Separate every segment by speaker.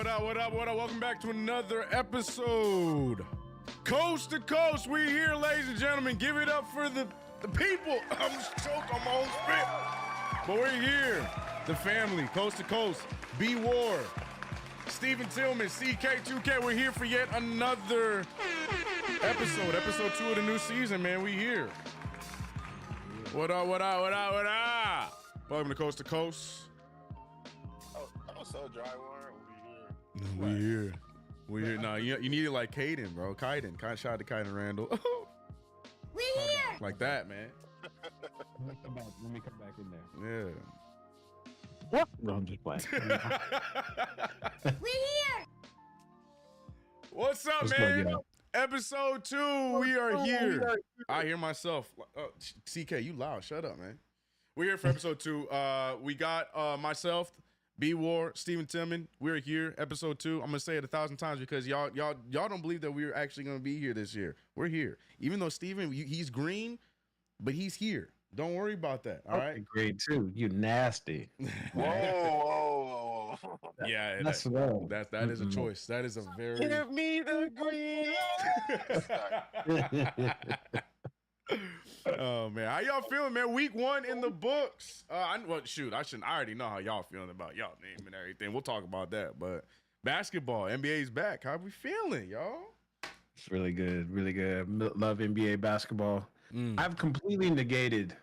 Speaker 1: What up? Welcome back to another episode. Coast to coast, we here, ladies and gentlemen. Give it up for the people. I'm choked on my own spit. But we're here. The family, coast to coast. BWARR, Stephen Tillman, CK2K. We're here for yet another episode 2 of the new season, man. We here. What up? Welcome to Coast to Coast.
Speaker 2: I'm so dry, Warren.
Speaker 1: We here. No, you need it like Caden, bro. Caden. Shout out to Caden Randall.
Speaker 3: We here.
Speaker 1: Like that, man.
Speaker 4: Let me come back in there.
Speaker 1: Yeah.
Speaker 4: What? No, I'm just playing.
Speaker 3: We here.
Speaker 1: What's up,
Speaker 4: Let's
Speaker 1: man?
Speaker 4: go,
Speaker 1: Episode 2. We are here. I hear myself. CK, you loud. Shut up, man. We're here for episode 2. We got myself, BWARR, Stephen Tillman. We're here, episode 2. I'm gonna say it 1,000 times because y'all don't believe that we're actually gonna be here this year. We're here, even though Stephen he's green, but he's here. Don't worry about that. All right.
Speaker 4: Grade 2. You nasty.
Speaker 2: Whoa.
Speaker 1: Yeah,
Speaker 4: That's
Speaker 1: that is a choice. That is a very.
Speaker 2: Give me the green.
Speaker 1: Oh man, how y'all feeling, man? Week 1 in the books. I already know how y'all feeling about y'all name and everything. We'll talk about that. But basketball, NBA's back. How we feeling, y'all?
Speaker 4: It's really good. Really good. Love NBA basketball. I've completely negated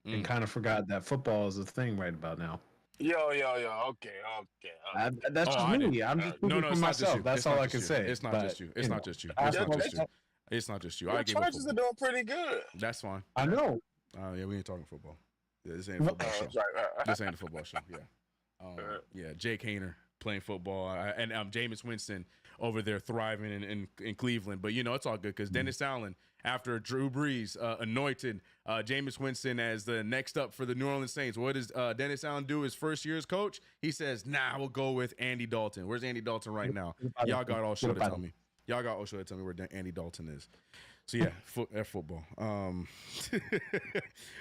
Speaker 4: and kind of forgot that football is a thing right about now.
Speaker 2: Yo. Okay.
Speaker 4: That's just me. I'm just speaking for myself. That's all I can say.
Speaker 1: It's not just you. It's not just you. It's not just you.
Speaker 2: The Chargers are doing pretty good.
Speaker 1: That's fine.
Speaker 4: I know.
Speaker 1: Yeah, we ain't talking football. Yeah, this ain't a football show.
Speaker 2: Right.
Speaker 1: This ain't a football show. Yeah. Jake Hayner playing football and Jameis Winston over there thriving in Cleveland. But, it's all good because Dennis Allen, after Drew Brees anointed Jameis Winston as the next up for the New Orleans Saints, what does Dennis Allen do his first year as coach? He says, we'll go with Andy Dalton. Where's Andy Dalton right now? Y'all got all show to tell me. Y'all got all show to tell me where Andy Dalton is. So, yeah, football.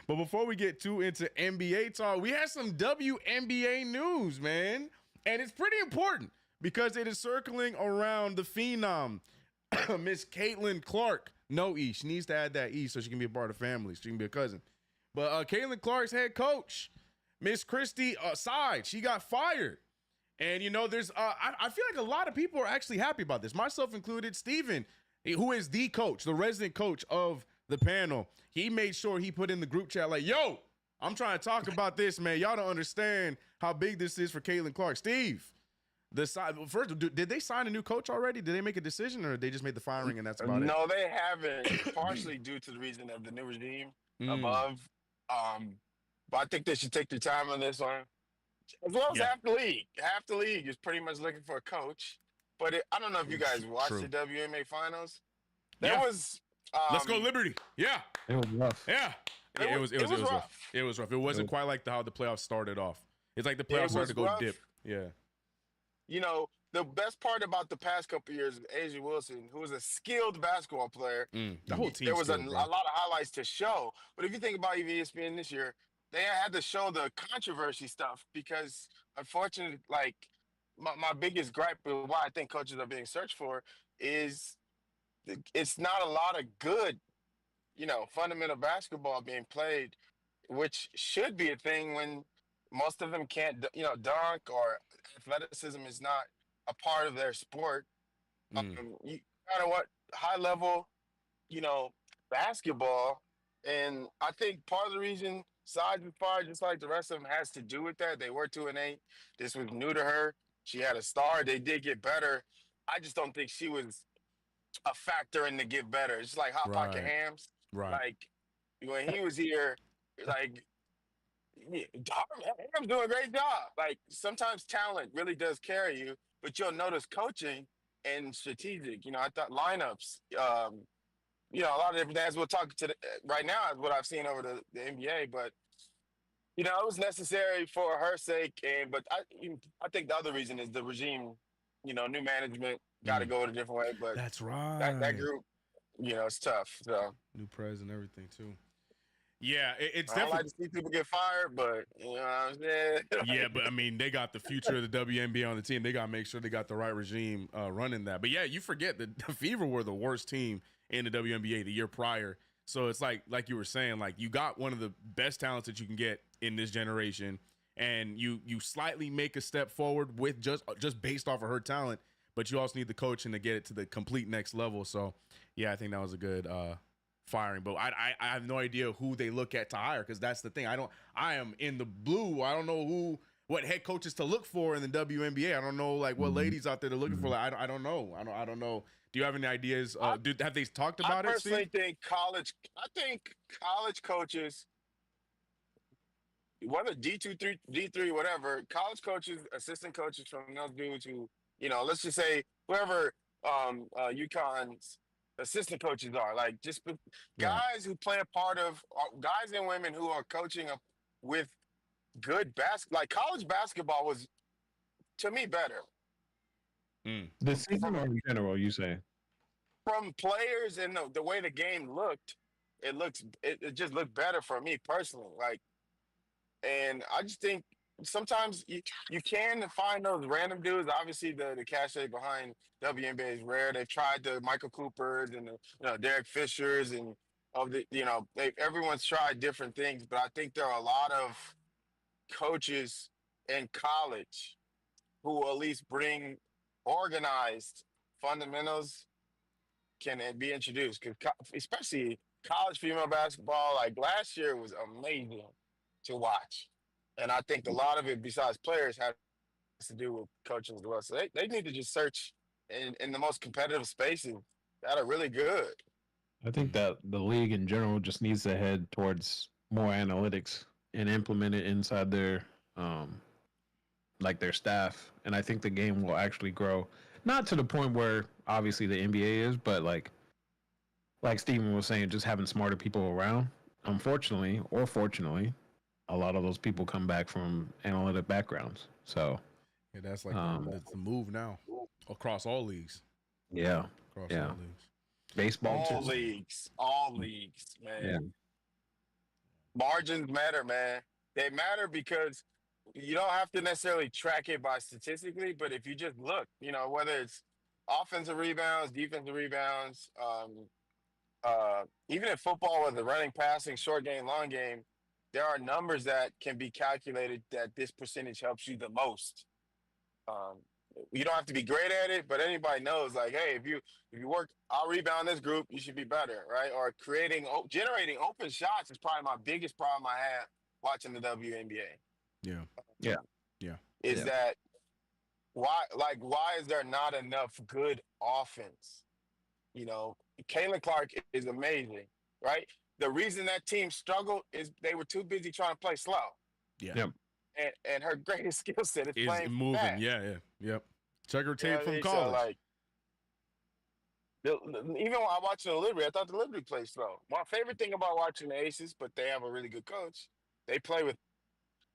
Speaker 1: But before we get too into NBA talk, we had some WNBA news, man. And it's pretty important because it is circling around the phenom, Miss Caitlin Clark. No E. She needs to add that E so she can be a part of the family. She can be a cousin. But Caitlin Clark's head coach, Miss CHRISTIE, she got fired. And, there's I feel like a lot of people are actually happy about this, myself included. Steven, who is the coach, the resident coach of the panel, he made sure he put in the group chat like, yo, I'm trying to talk about this, man. Y'all don't understand how big this is for Caitlin Clark. Steve, first, did they sign a new coach already? Did they make a decision, or they just made the firing and that's about it?
Speaker 2: No, they haven't. Partially due to the reason of the new regime above. But I think they should take their time on this one. As well as half the league. Half the league is pretty much looking for a coach. But I don't know if you guys watched the WNBA finals. There was.
Speaker 1: Let's go Liberty. Yeah.
Speaker 4: It was rough.
Speaker 1: Yeah. It was rough. It was rough. It wasn't quite like how the playoffs started off. It's like the playoffs started to go rough. Dip. Yeah.
Speaker 2: The best part about the past couple of years of A'ja Wilson, who was a skilled basketball player,
Speaker 1: the whole team.
Speaker 2: There was a lot of highlights to show. But if you think about ESPN this year, they had to show the controversy stuff because, unfortunately, like my biggest gripe with why I think coaches are being searched for is it's not a lot of good, fundamental basketball being played, which should be a thing when most of them can't, dunk, or athleticism is not a part of their sport. You gotta high level, basketball, and I think part of the reason Saj was fired, just like the rest of them, has to do with that. They were 2-8. This was new to her. She had a star. They did get better. I just don't think she was a factor in the get better. It's like Hot Pocket Hams.
Speaker 1: Right.
Speaker 2: Like when he was here, like Ham's doing a great job. Like sometimes talent really does carry you, but you'll notice coaching and strategic. I thought lineups. A lot of different things. We'll talk right now is what I've seen over the NBA, but it was necessary for her sake. But I think the other reason is the regime. New management got to go in a different way. But
Speaker 1: that's right.
Speaker 2: That group, it's tough. So
Speaker 1: new president, everything too. Yeah, it's
Speaker 2: I don't like
Speaker 1: definitely.
Speaker 2: to see people get fired, but you know what I'm saying?
Speaker 1: Yeah, but I mean, they got the future of the WNBA on the team. They got to make sure they got the right regime running that. But yeah, you forget that the Fever were the worst team in the WNBA the year prior. So it's like you were saying, like you got one of the best talents that you can get in this generation, and you slightly make a step forward with just based off of her talent, but you also need the coaching to get it to the complete next level. So yeah, I think that was a good firing. But I have no idea who they look at to hire, because that's the thing. I am in the blue. I don't know what head coaches to look for in the WNBA. I don't know like what ladies out there they're looking for. Like, I don't know. I don't know. Do you have any ideas? Have they talked about it?
Speaker 2: I personally think college coaches, whether D2, D3, whatever, college coaches, assistant coaches from those dudes who, let's just say whoever UConn's assistant coaches are, like just guys who play a part of, guys and women who are coaching with good like college basketball was, to me, better.
Speaker 4: This season or in general, you say?
Speaker 2: From players and the way the game looked, it just looked better for me personally. Like, and I just think sometimes you can find those random dudes. Obviously, the cachet behind WNBA is rare. They've tried the Michael Coopers and the Derek Fishers and everyone's tried different things. But I think there are a lot of coaches in college who will at least bring organized fundamentals can be introduced, because especially college female basketball, like last year was amazing to watch, and I think a lot of it, besides players, has to do with coaching as well. So they need to just search in the most competitive spaces that are really good.
Speaker 4: I think that the league in general just needs to head towards more analytics and implement it inside their like their staff, and I think the game will actually grow. Not to the point where obviously the NBA is, but like Steven was saying, just having smarter people around. Unfortunately, or fortunately, a lot of those people come back from analytic backgrounds. So
Speaker 1: yeah, that's like that's the move now across all leagues.
Speaker 4: Yeah,
Speaker 1: across all leagues.
Speaker 4: Baseball
Speaker 2: all leagues, man.
Speaker 4: Yeah.
Speaker 2: Margins matter, man. They matter because you don't have to necessarily track it by statistically, but if you just look, whether it's offensive rebounds, defensive rebounds, even in football, whether running, passing, short game, long game, there are numbers that can be calculated that this percentage helps you the most. You don't have to be great at it, but anybody knows, like, hey, if you work, I'll rebound this group, you should be better, right? Or generating open shots is probably my biggest problem I have watching the WNBA. Is that why is there not enough good offense? Caitlin Clark is amazing, right? The reason that team struggled is they were too busy trying to play slow.
Speaker 1: Yeah.
Speaker 2: And her greatest skill set is playing
Speaker 1: moving.
Speaker 2: fast.
Speaker 1: Yep. Check her tape from college.
Speaker 2: So, like, even when I watched the Liberty, I thought the Liberty played slow. My favorite thing about watching the Aces, but they have a really good coach. They play with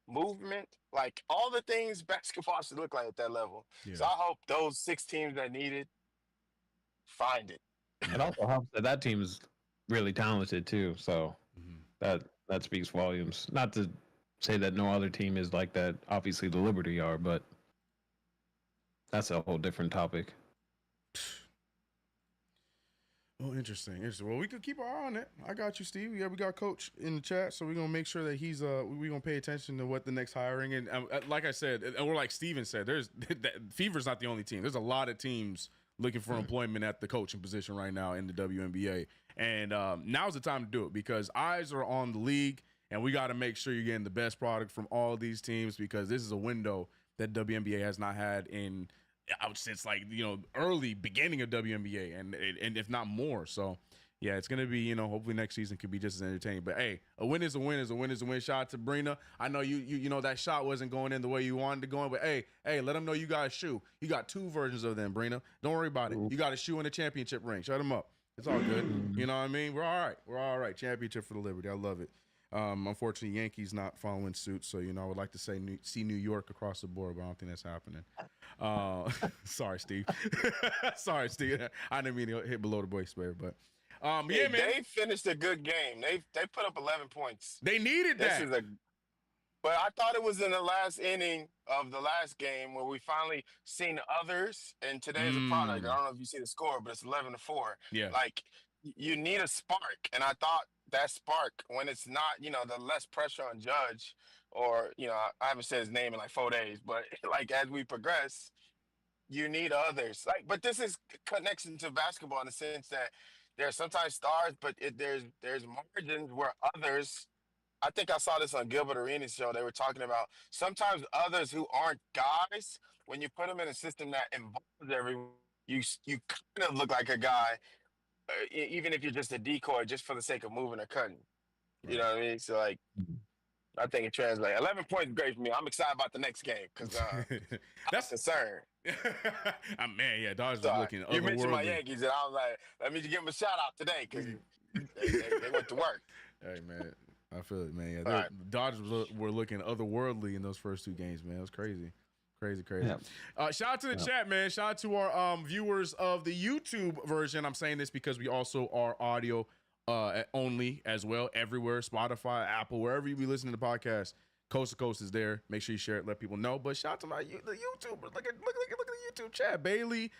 Speaker 2: movement, like all the things basketball should look like at that level. Yeah. So I hope those 6 teams that need it find it.
Speaker 4: It also helps that team is really talented too. So that speaks volumes. Not to say that no other team is like that. Obviously, the Liberty are, but that's a whole different topic.
Speaker 1: Oh, interesting. Well, we could keep our eye on it. I got you, Steve. Yeah, we got Coach in the chat, so we're gonna make sure that he's we're gonna pay attention to what the next hiring. And like I said, or like Steven said, Fever's not the only team. There's a lot of teams looking for employment at the coaching position right now in the WNBA, and now's the time to do it, because eyes are on the league, and we got to make sure you're getting the best product from all these teams, because this is a window that WNBA has not had since early beginning of WNBA, and if not more. So yeah, it's gonna be, hopefully next season could be just as entertaining. But hey, a win is a win is a win is a win. Shout out to Brina. I know you know that shot wasn't going in the way you wanted to go in, but hey, let them know you got a shoe. You got 2 versions of them, Brina. Don't worry about it. You got a shoe in the championship ring. Shut them up. It's all good. You know what I mean? We're all right. Championship for the Liberty. I love it. Unfortunately, Yankees not following suit, so I would like to see New York across the board, but I don't think that's happening. Sorry, Steve. Sorry, Steve. I didn't mean to hit below the voice spare, but Yeah, man.
Speaker 2: They finished a good game. They put up 11 points.
Speaker 1: They needed
Speaker 2: This
Speaker 1: that.
Speaker 2: is a But I thought it was in the last inning of the last game where we finally seen others. And today is a product. I don't know if you see the score, but it's 11-4.
Speaker 1: Yeah.
Speaker 2: Like you need a spark, and I thought that spark when it's not, the less pressure on Judge, or I haven't said his name in like 4 days, but like as we progress, you need others. Like, but this is connection to basketball in the sense that there's sometimes stars, but there's margins where others. I think I saw this on Gilbert Arenas' show. They were talking about sometimes others who aren't guys, when you put them in a system that involves everyone, you kind of look like a guy, even if you're just a decoy, just for the sake of moving or cutting. You know what I mean? So, like, I think it translates. 11 points is great for me. I'm excited about the next game because that's concerned.
Speaker 1: Man, yeah, Dodgers are looking otherworldly.
Speaker 2: You mentioned my Yankees, and I was like, let me just give them a shout out today because they went to work.
Speaker 1: Hey, man. I feel it, man. Yeah,
Speaker 2: All right.
Speaker 1: Dodgers were looking otherworldly in those first 2 games, man. It was crazy. Crazy.
Speaker 4: Yeah.
Speaker 1: Shout out to the chat, man. Shout out to our viewers of the YouTube version. I'm saying this because we also are audio only as well, everywhere, Spotify, Apple, wherever you be listening to the podcast. Coast to Coast is there. Make sure you share it, let people know. But shout out to the YouTubers. Look at the YouTube chat. Bailey,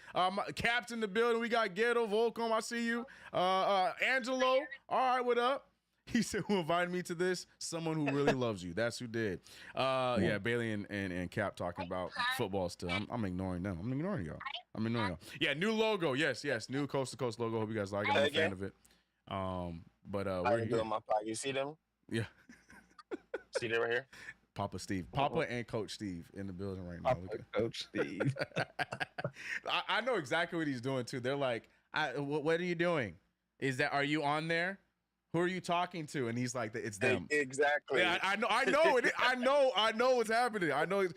Speaker 1: Captain in the building. We got Ghetto, Volcom. I see you. Angelo. All right, what up? He said, who invited me to this? Someone who really loves you. That's who did. Yeah, Bailey and Cap talking about football still. I'm ignoring them. I'm ignoring y'all. Yeah, new logo. Yes. New Coast to Coast logo. Hope you guys like it. I'm a fan of it. We're here.
Speaker 2: My pocket. You see them?
Speaker 1: Yeah.
Speaker 2: See them right here?
Speaker 1: Papa Steve. Papa and Coach Steve in the building right now.
Speaker 4: Coach Steve.
Speaker 1: I know exactly what he's doing, too. They're like, what are you doing? Are you on there? Who are you talking to? And he's like, it's them.
Speaker 2: Exactly.
Speaker 1: Yeah, I know. I know what's happening. I know.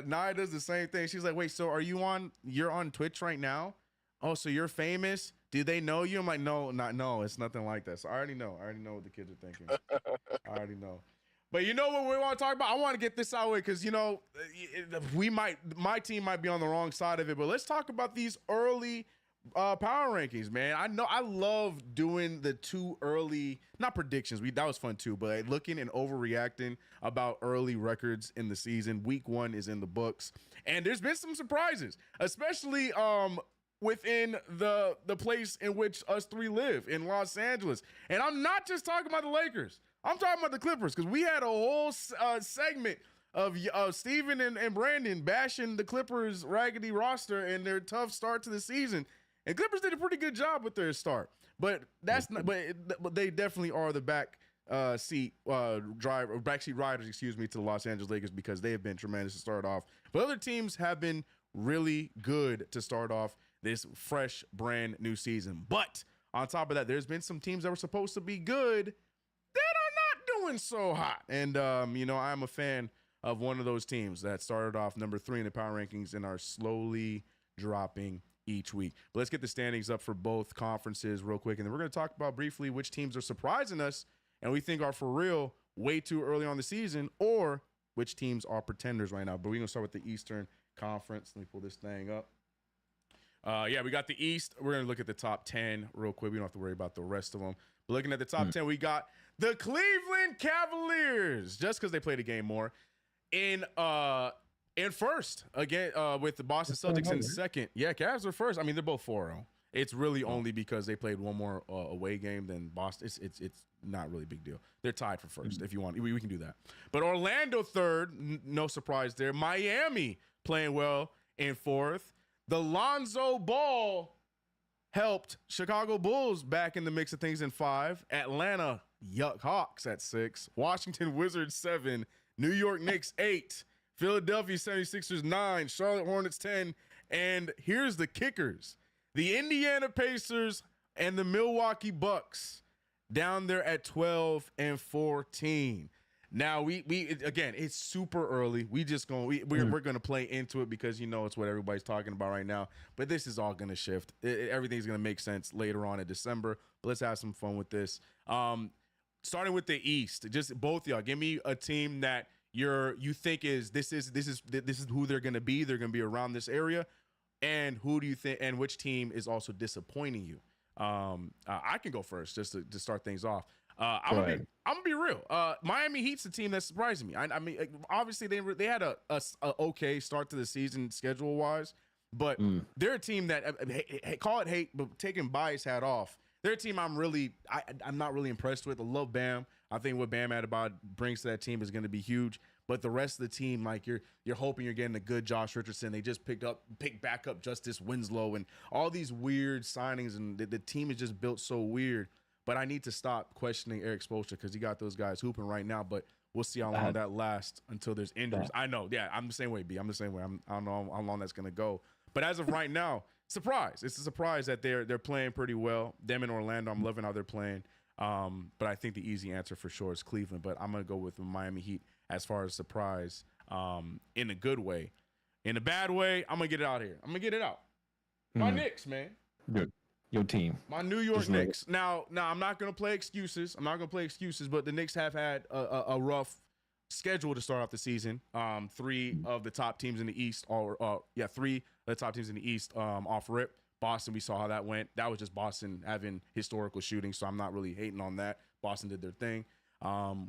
Speaker 1: Nia does the same thing. She's like, wait, so you're on Twitch right now? Oh, so you're famous? Do they know you? I'm like, no, it's nothing like that. So I already know what the kids are thinking. I already know. But you know what we want to talk about? I want to get this out of the way because, my team might be on the wrong side of it, but let's talk about these early power rankings, man. I know I love doing the 2 early, not predictions. That was fun too, but looking and overreacting about early records in the season. Week 1 is in the books, and there's been some surprises, especially within the place in which us 3 live in Los Angeles. And I'm not just talking about the Lakers. I'm talking about the Clippers because we had a whole segment of Steven and Brandon bashing the Clippers' raggedy roster and their tough start to the season. And Clippers did a pretty good job with their start, but that's not. But they definitely are the backseat riders, to the Los Angeles Lakers because they have been tremendous to start off. But other teams have been really good to start off this fresh, brand new season. But on top of that, there's been some teams that were supposed to be good that are not doing so hot. And I'm a fan of one of those teams that started off number 3 in the power rankings and are slowly dropping each week. But let's get the standings up for both conferences real quick, and then we're going to talk about briefly which teams are surprising us and we think are for real way too early on the season, or which teams are pretenders right now. But we're going to start with the Eastern Conference. Let me pull this thing up. We got the East. We're going to look at the top 10 real quick. We don't have to worry about the rest of them. But looking at the top 10, we got the Cleveland Cavaliers, just because they played a game more, in first again with the Boston Celtics in second. Yeah, Cavs are first. I mean, they're both 4-0. It's really only because they played one more away game than Boston. It's not really a big deal. They're tied for first. If you want, we can do that. But Orlando third, no surprise there. Miami playing well in fourth. The Lonzo Ball helped Chicago Bulls back in the mix of things in 5. Atlanta Hawks at 6. Washington Wizards 7. New York Knicks 8. Philadelphia 76ers 9. Charlotte Hornets 10. And here's the kickers. The Indiana Pacers and the Milwaukee Bucks down there at 12 and 14. Now we again, it's super early. We're going to play into it because it's what everybody's talking about right now. But this is all going to shift. Everything's going to make sense later on in December. But let's have some fun with this. Starting with the East, just both y'all, give me a team that you think this is who they're going to be. They're going to be around this area. And who do you think, and which team is also disappointing you? I can go first just to start things off. I'm gonna be real. Miami Heat's the team that's surprising me. I mean, obviously they had a okay start to the season schedule wise, but they're a team that call it hate, but taking bias hat off. They're a team I'm not really impressed with. I love Bam. I think what Bam Adebayo brings to that team is going to be huge. But the rest of the team, like you're hoping you're getting a good Josh Richardson. They just picked back up Justice Winslow and all these weird signings, and the team is just built so weird. But I need to stop questioning Eric Spoelstra because he got those guys hooping right now. But we'll see how long that lasts until there's injuries. I know, yeah, I'm the same way, B. I'm the same way. I don't know how long that's gonna go. But as of right now, surprise! It's a surprise that they're playing pretty well. Them in Orlando, I'm loving how they're playing. But I think the easy answer for sure is Cleveland. But I'm gonna go with the Miami Heat as far as surprise. In a good way. In a bad way, I'm gonna get it out here. I'm gonna get it out. My Knicks, man.
Speaker 4: Good. Your team.
Speaker 1: My New York Knicks. Now I'm not going to play excuses. But the Knicks have had a rough schedule to start off the season. Three of the top teams in the East off rip. Boston, we saw how that went. That was just Boston having historical shooting, so I'm not really hating on that. Boston did their thing.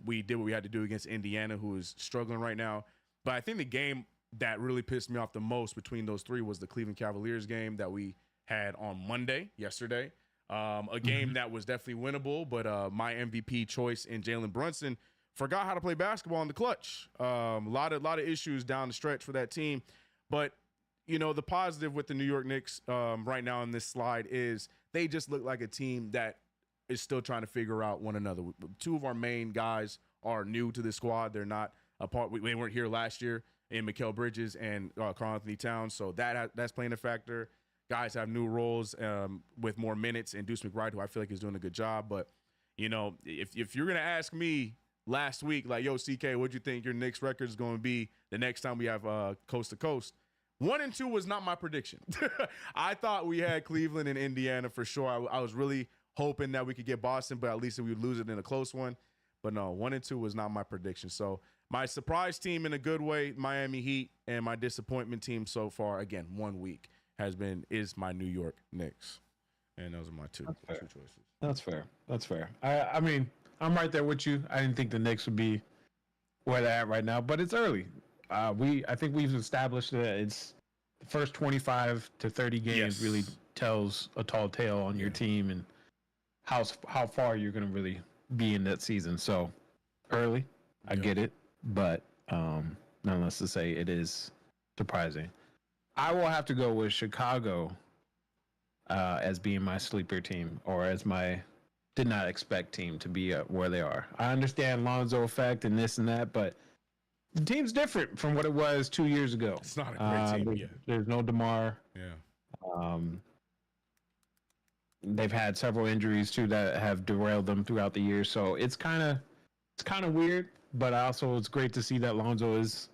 Speaker 1: We did what we had to do against Indiana, who is struggling right now. But I think the game that really pissed me off the most between those three was the Cleveland Cavaliers game that we had on yesterday. A game that was definitely winnable, but my MVP choice in Jalen Brunson forgot how to play basketball in the clutch. A lot of issues down the stretch for that team. But, the positive with the New York Knicks right now in this slide is they just look like a team that is still trying to figure out one another. Two of our main guys are new to the squad. They're not a part. They weren't here last year in Mikal Bridges and Karl-Anthony Towns, so that's playing a factor. Guys have new roles with more minutes, and Deuce McBride, who I feel like is doing a good job. But, if you're going to ask me last week, like, yo, CK, what'd you think your Knicks record is going to be the next time we have coast to coast? 1-2 was not my prediction. I thought we had Cleveland and Indiana for sure. I was really hoping that we could get Boston, but at least we would lose it in a close one. But no, 1-2 was not my prediction. So my surprise team in a good way, Miami Heat, and my disappointment team so far, again, 1 week, is my New York Knicks. And those are my two choices.
Speaker 4: That's fair. I mean, I'm right there with you. I didn't think the Knicks would be where they're at right now, but it's early. I think we've established that it's the first 25 to 30 games really tells a tall tale on your team and how far you're going to really be in that season. So early, I get it, but nonetheless to say it is surprising. I will have to go with Chicago as being my sleeper team, or as my did not expect team to be where they are. I understand Lonzo effect and this and that, but the team's different from what it was 2 years ago.
Speaker 1: It's not a great team.
Speaker 4: There's no DeMar.
Speaker 1: Yeah.
Speaker 4: They've had several injuries too that have derailed them throughout the year, so it's kind of weird. But also, it's great to see that Lonzo is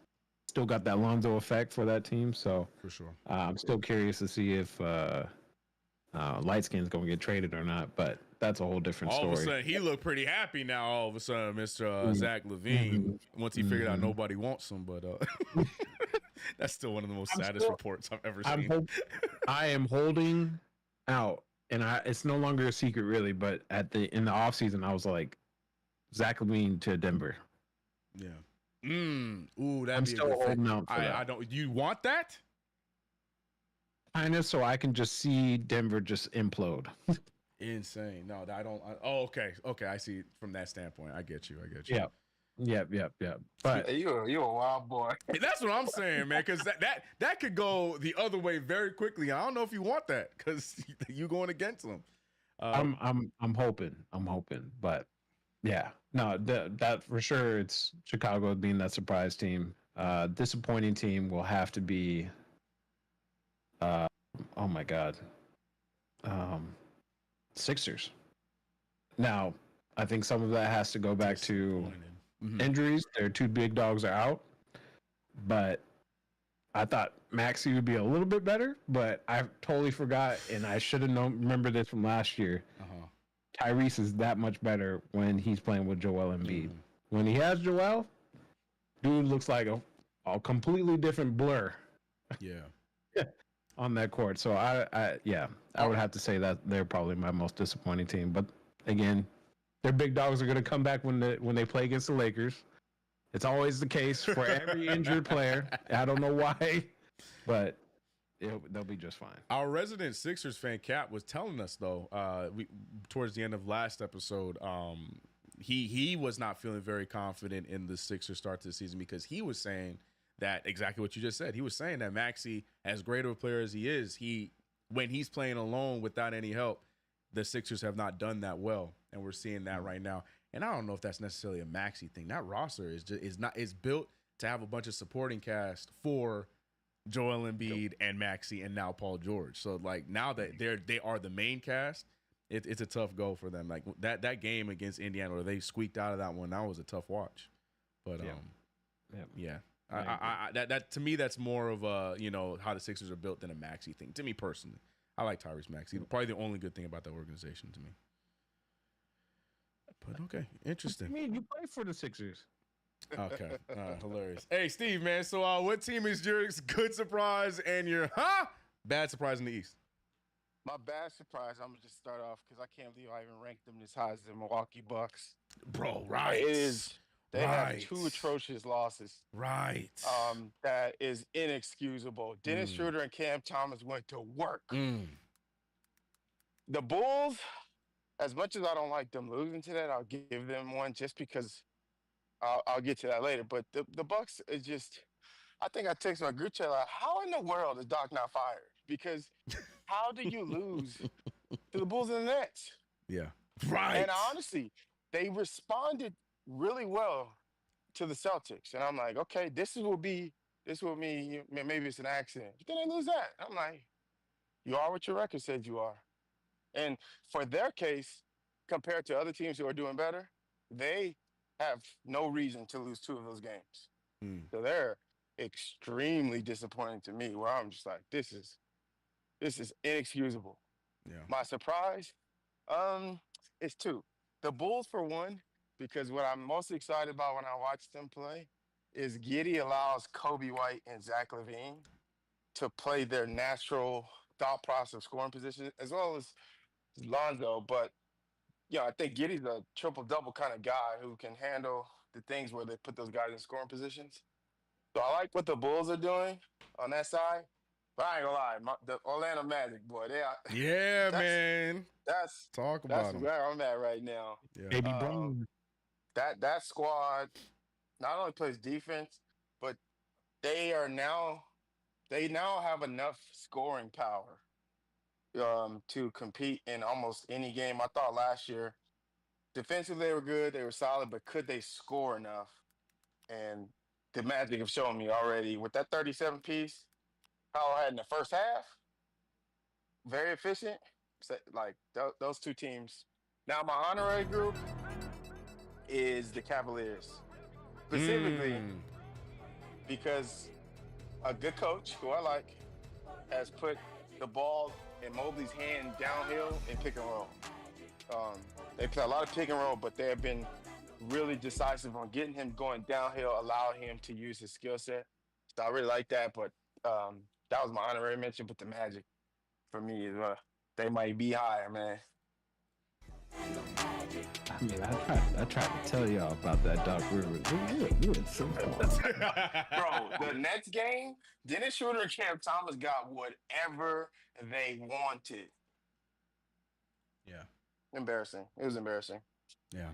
Speaker 4: still got that Lonzo effect for that team. So
Speaker 1: for sure,
Speaker 4: I'm still curious to see if Light Skin's going to get traded or not. But that's a whole different story.
Speaker 1: All of a sudden, he looked pretty happy now. All of a sudden, Mr. Zach LaVine, once he figured out nobody wants him, but that's still one of the most saddest reports I've ever seen.
Speaker 4: I am holding out, and it's no longer a secret really. But in the offseason, I was like, Zach LaVine to Denver.
Speaker 1: Yeah. Ooh, that'd
Speaker 4: I'm
Speaker 1: be
Speaker 4: still
Speaker 1: a good
Speaker 4: holding
Speaker 1: thing.
Speaker 4: out for that.
Speaker 1: I don't. You want that?
Speaker 4: Kind of, so I can just see Denver just implode.
Speaker 1: Insane. No, I don't. Okay. I see from that standpoint. I get you.
Speaker 4: Yep. But
Speaker 2: you a wild boy.
Speaker 1: That's what I'm saying, man. Because that could go the other way very quickly. I don't know if you want that because you going against them.
Speaker 4: I'm hoping, but yeah, no, that for sure. It's Chicago being that surprise team. Disappointing team will have to be. Oh my God. Sixers. Now, I think some of that has to go back to injuries. Their two big dogs are out, but I thought Maxey would be a little bit better, but I totally forgot, and I should have remember this from last year. Tyrese is that much better when he's playing with Joel Embiid. When he has Joel, dude looks like a completely different blur.
Speaker 1: Yeah.
Speaker 4: on that court. So I would have to say that they're probably my most disappointing team. But again, their big dogs are going to come back when they play against the Lakers. It's always the case for every injured player. I don't know why, but they'll be just fine.
Speaker 1: Our resident Sixers fan Cap was telling us though, towards the end of last episode, he was not feeling very confident in the Sixers start to the season because he was saying that exactly what you just said. He was saying that Maxey, as great of a player as he is, when he's playing alone without any help, the Sixers have not done that well, and we're seeing that right now. And I don't know if that's necessarily a Maxey thing. That roster is built to have a bunch of supporting cast for Joel Embiid and Maxey and now Paul George. So like now that they are the main cast, it's a tough go for them. Like that game against Indiana where they squeaked out of that one, that was a tough watch. But yeah. That to me, that's more of a how the Sixers are built than a Maxey thing. To me personally, I like Tyrese Maxey. Probably the only good thing about that organization to me. But okay, interesting.
Speaker 4: I mean, you play for the Sixers.
Speaker 1: Okay, hilarious. Hey, Steve, man. So, what team is your good surprise and your bad surprise in the East?
Speaker 2: My bad surprise, I'm gonna just start off because I can't believe I even ranked them this high as the Milwaukee Bucks.
Speaker 1: Bro, right?
Speaker 2: It is. They have 2 atrocious losses.
Speaker 1: Right.
Speaker 2: That is inexcusable. Dennis Schroeder and Cam Thomas went to work. The Bulls, as much as I don't like them losing to that, I'll give them one just because I'll get to that later. But the Bucks is just, I think I texted my group chat like, how in the world is Doc not fired? Because how do you lose to the Bulls and the Nets?
Speaker 1: Yeah. Right.
Speaker 2: And honestly, they responded really well to the Celtics. And I'm like, okay, this will be, maybe it's an accident. But then they lose that. I'm like, you are what your record said you are. And for their case, compared to other teams who are doing better, they have no reason to lose 2 of those games. So they're extremely disappointing to me, where I'm just like, this is inexcusable.
Speaker 1: Yeah.
Speaker 2: My surprise, is 2. The Bulls, for one, because what I'm most excited about when I watch them play is Giddey allows Kobe White and Zach LaVine to play their natural thought process scoring position, as well as Lonzo. But I think Giddey's a triple-double kind of guy who can handle the things where they put those guys in scoring positions. So I like what the Bulls are doing on that side. But I ain't gonna lie, the Orlando Magic, boy,
Speaker 1: man.
Speaker 2: That's
Speaker 1: them.
Speaker 2: where I'm at right now.
Speaker 1: Yeah.
Speaker 4: Baby Brown.
Speaker 2: That squad not only plays defense, but they now have enough scoring power to compete in almost any game. I thought last year, defensively they were good, they were solid, but could they score enough? And the Magic have shown me already with that 37 piece, how I had in the first half, very efficient. Like those 2 teams. Now my honorary group is the Cavaliers, specifically because a good coach who I like has put the ball in Mobley's hand downhill in pick and roll. They play a lot of pick and roll, but they have been really decisive on getting him going downhill, allowing him to use his skill set. So I really like that, but that was my honorary mention. But the Magic, for me, is they might be higher, man.
Speaker 4: I mean, I tried to tell y'all about that Doc Rivers.
Speaker 2: Bro, the Nets game, Dennis Schroeder and Cam Thomas got whatever they wanted.
Speaker 1: Yeah.
Speaker 2: Embarrassing. It was embarrassing.
Speaker 1: Yeah.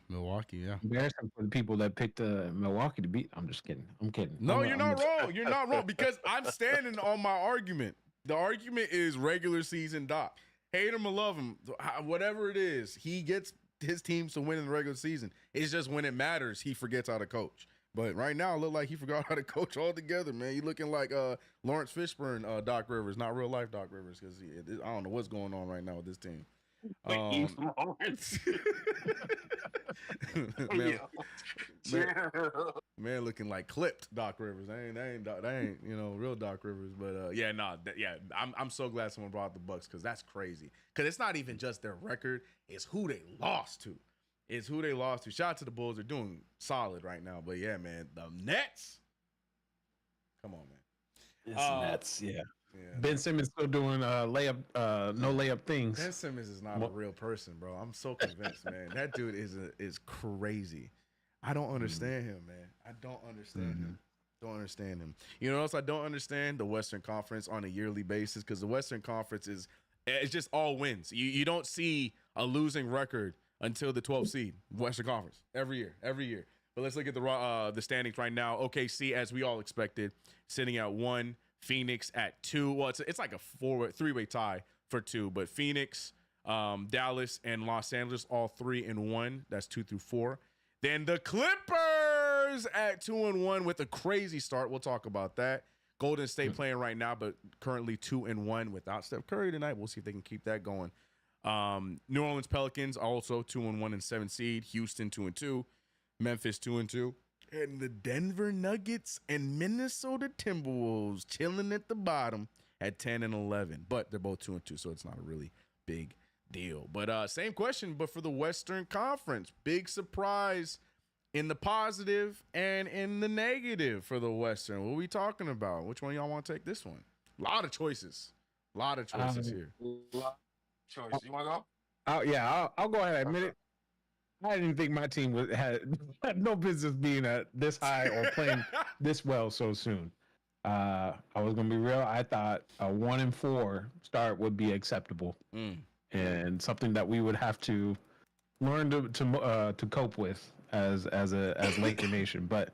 Speaker 1: Milwaukee, yeah.
Speaker 4: Embarrassing for the people that picked Milwaukee to beat. I'm just kidding. I'm kidding.
Speaker 1: No, you're not wrong. You're not wrong because I'm standing on my argument. The argument is regular season Doc. Hate him or love him, whatever it is, he gets his teams to win in the regular season. It's just when it matters, he forgets how to coach. But right now, it look like he forgot how to coach altogether, man. You looking like Lawrence Fishburne, Doc Rivers, not real life Doc Rivers, because I don't know what's going on right now with this team. Man, looking like clipped Doc Rivers. That ain't real Doc Rivers. But I'm so glad someone brought up the Bucks because that's crazy. Because it's not even just their record; it's who they lost to. Shout out to the Bulls; they're doing solid right now. But yeah, man, the Nets. Come on, man.
Speaker 4: It's Nets, yeah. Ben Simmons still doing layup, no layup things.
Speaker 1: Ben Simmons is not a real person, bro. I'm so convinced, man. That dude is crazy. I don't understand him, man. I don't understand him. Don't understand him. You know what else I don't understand? The Western Conference on a yearly basis, because the Western Conference it's just all wins. You don't see a losing record until the 12th seed, Western Conference, every year. But let's look at the standings right now. OKC, as we all expected, sitting at 1. Phoenix at 2. Well, it's like a three-way tie for 2. But Phoenix, Dallas, and Los Angeles, all 3-1. That's 2 through 4. Then the Clippers at 2-1 with a crazy start. We'll talk about that. Golden State playing right now, but currently 2-1 without Steph Curry tonight. We'll see if they can keep that going. New Orleans Pelicans also 2-1 and 7 seed. Houston 2-2. Memphis 2-2. And the Denver Nuggets and Minnesota Timberwolves chilling at the bottom at 10-11. But they're both 2-2, so it's not a really big deal. But same question, but for the Western Conference. Big surprise in the positive and in the negative for the Western. What are we talking about? Which one of y'all want to take this one? A lot of choices. Here.
Speaker 2: Choice. You want to go?
Speaker 4: I'll go ahead and admit it. I didn't think my team had no business being this high or playing this well so soon. I was gonna be real. I thought a 1-4 start would be acceptable, and something that we would have to learn to cope with as Laker Nation. But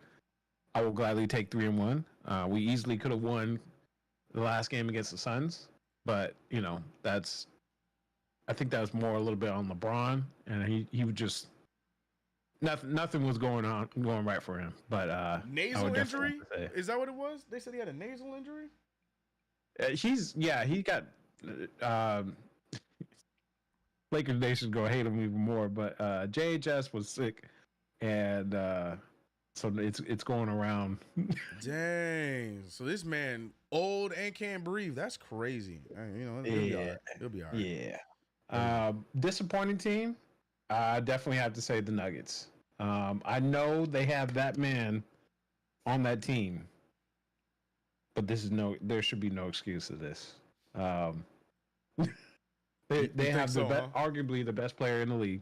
Speaker 4: I will gladly take 3-1. We easily could have won the last game against the Suns, but I think that was more a little bit on LeBron, and he would just. Nothing was going right for him, but
Speaker 1: nasal injury. Is that what it was? They said he had a nasal injury.
Speaker 4: He got Lakers Nation gonna hate him even more, but JHS was sick, and so it's going around.
Speaker 1: Dang! So this man old and can't breathe. That's crazy. He'll be all right.
Speaker 4: Yeah. Disappointing team. I definitely have to say the Nuggets. I know they have that man on that team, but there should be no excuse to this. They have arguably the best player in the league,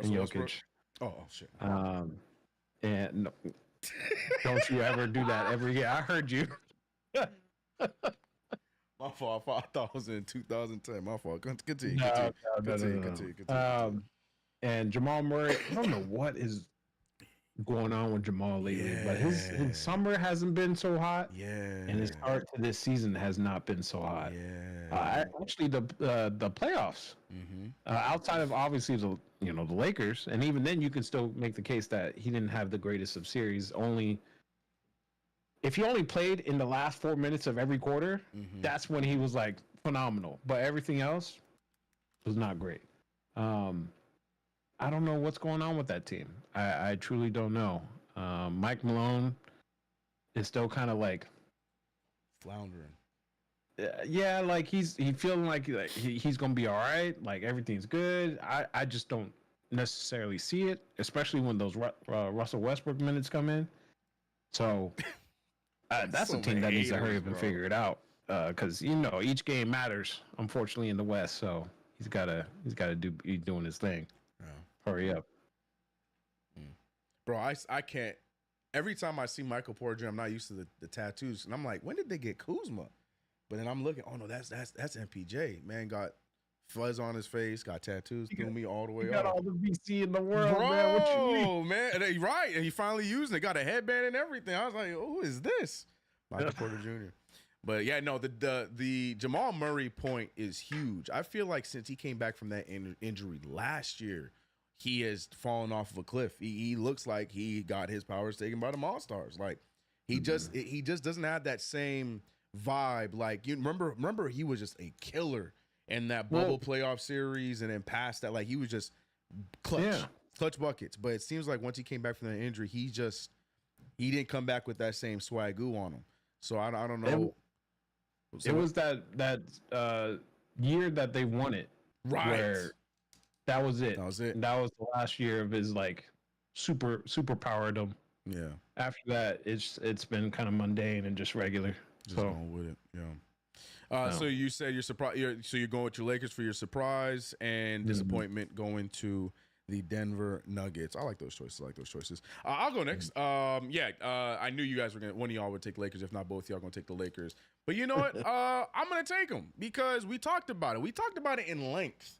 Speaker 4: in Jokic.
Speaker 1: Oh shit.
Speaker 4: And no, don't you ever do that ever again. I heard you.
Speaker 1: My fault. I thought it was in 2010. My fault. Continue.
Speaker 4: And Jamal Murray, I don't know what is going on with Jamal lately, but his summer hasn't been so hot.
Speaker 1: Yeah.
Speaker 4: And his start to this season has not been so hot.
Speaker 1: Yeah.
Speaker 4: Actually, the playoffs, outside of obviously the Lakers, and even then you can still make the case that he didn't have the greatest of series. If he only played in the last 4 minutes of every quarter, that's when he was like phenomenal. But everything else was not great. I don't know what's going on with that team. I truly don't know. Mike Malone is still kind of like
Speaker 1: floundering.
Speaker 4: Yeah, like he's feeling like he's gonna be all right. Like everything's good. I just don't necessarily see it, especially when those Russell Westbrook minutes come in. So that's a team that needs to hurry up and figure it out, because each game matters. Unfortunately, in the West, so he's gotta be doing his thing. Hurry up.
Speaker 1: Bro, I can't. Every time I see Michael Porter Jr., I'm not used to the tattoos. And I'm like, when did they get Kuzma? But then I'm looking, oh no, that's MPJ. Man got fuzz on his face, got tattoos, threw me all the way up.
Speaker 4: Got all the VC in the world,
Speaker 1: bro,
Speaker 4: man. What you mean?
Speaker 1: Man, right. And he finally used it. Got a headband and everything. I was like, who is this? Michael Porter Jr. But yeah, no, the Jamal Murray point is huge. I feel like since he came back from that injury last year, he has fallen off of a cliff. He looks like he got his powers taken by the All-Stars. Like he just doesn't have that same vibe. Like you remember he was just a killer in that bubble playoff series, and then past that, like he was just clutch buckets. But it seems like once he came back from that injury, he didn't come back with that same swagoo on him. So I don't know.
Speaker 4: It was that year that they won it,
Speaker 1: right?
Speaker 4: Where that was it.
Speaker 1: And
Speaker 4: that was the last year of his like super powerdom.
Speaker 1: Yeah. After
Speaker 4: that, it's been kind of mundane and just regular.
Speaker 1: Just going with it. Yeah. So you said you're surprised. So you're going with your Lakers for your surprise and disappointment going to the Denver Nuggets. I like those choices. I'll go next. I knew you guys were one of y'all would take Lakers. If not both, y'all gonna take the Lakers. But you know what? I'm gonna take them because we talked about it. We talked about it in length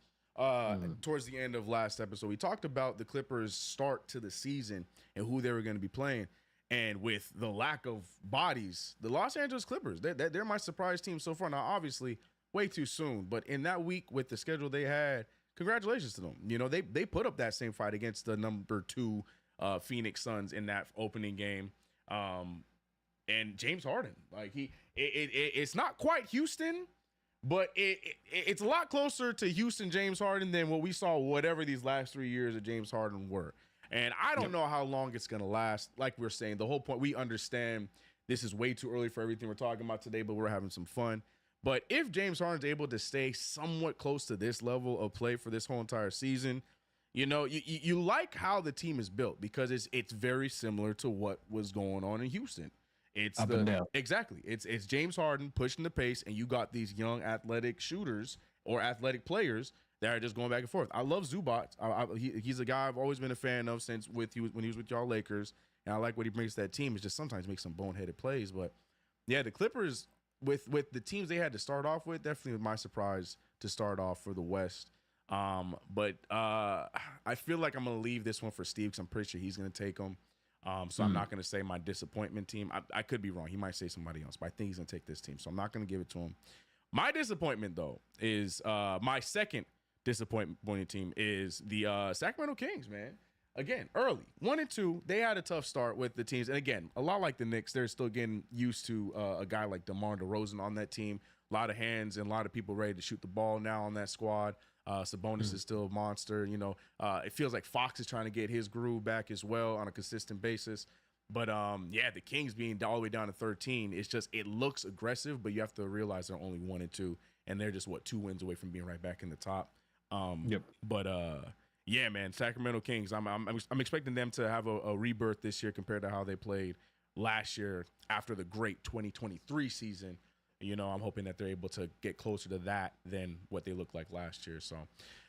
Speaker 1: towards the end of last episode. We talked about the Clippers' start to the season and who they were going to be playing. And with the lack of bodies, the Los Angeles Clippers, they're my surprise team so far. Now, obviously, way too soon. But in that week with the schedule they had, congratulations to them. You know, they put up that same fight against the number 2 Phoenix Suns in that opening game. And James Harden, like it's not quite Houston, but it's a lot closer to Houston James Harden than what we saw whatever these last 3 years of James Harden were. And I don't know how long it's going to last. Like we're saying, the whole point, we understand this is way too early for everything we're talking about today, but we're having some fun. But if James Harden's able to stay somewhat close to this level of play for this whole entire season, you know, you like how the team is built because it's very similar to what was going on in Houston. It's
Speaker 4: up and down.
Speaker 1: Exactly. It's James Harden pushing the pace, and you got these young athletic shooters or athletic players that are just going back and forth. I love Zubac. He's a guy I've always been a fan of since when he was with y'all Lakers, and I like what he brings to that team. It's just sometimes makes some boneheaded plays, but yeah, the Clippers with the teams they had to start off with, definitely my surprise to start off for the West. But I feel like I'm gonna leave this one for Steve because I'm pretty sure he's gonna take them. So I'm not gonna say my disappointment team. I could be wrong. He might say somebody else, but I think he's gonna take this team. So I'm not gonna give it to him. My disappointment though is my second disappointing team is the Sacramento Kings, man. Again, early 1-2, they had a tough start with the teams, and again, a lot like the Knicks, they're still getting used to a guy like DeMar DeRozan on that team. A lot of hands and a lot of people ready to shoot the ball now on that squad. Sabonis is still a monster. You know, it feels like Fox is trying to get his groove back as well on a consistent basis. But the Kings being all the way down to 13, it's just it looks aggressive, but you have to realize they're only 1-2, and they're just 2 wins away from being right back in the top. But yeah, man, Sacramento Kings. I'm expecting them to have a rebirth this year compared to how they played last year after the great 2023 season. You know, I'm hoping that they're able to get closer to that than what they looked like last year. So,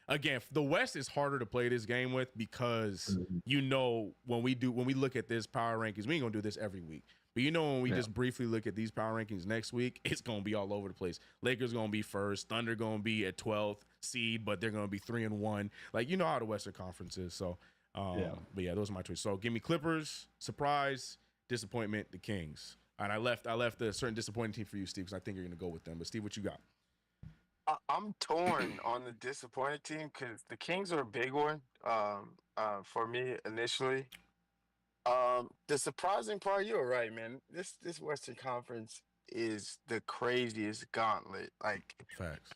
Speaker 1: again, the West is harder to play this game with because you know when we look at this power rankings, we ain't gonna do this every week. But you know when we just briefly look at these power rankings next week, it's gonna be all over the place. Lakers gonna be first, Thunder gonna be at 12th seed, but they're gonna be 3-1. Like you know how the Western Conference is. So, but yeah, those are my choices. So give me Clippers, surprise, disappointment, the Kings. And I left a certain disappointing team for you, Steve, because I think you're gonna go with them. But Steve, what you got?
Speaker 2: I'm torn on the disappointed team because the Kings are a big one for me initially. The surprising part, you're right, man. This Western Conference is the craziest gauntlet like
Speaker 1: Facts.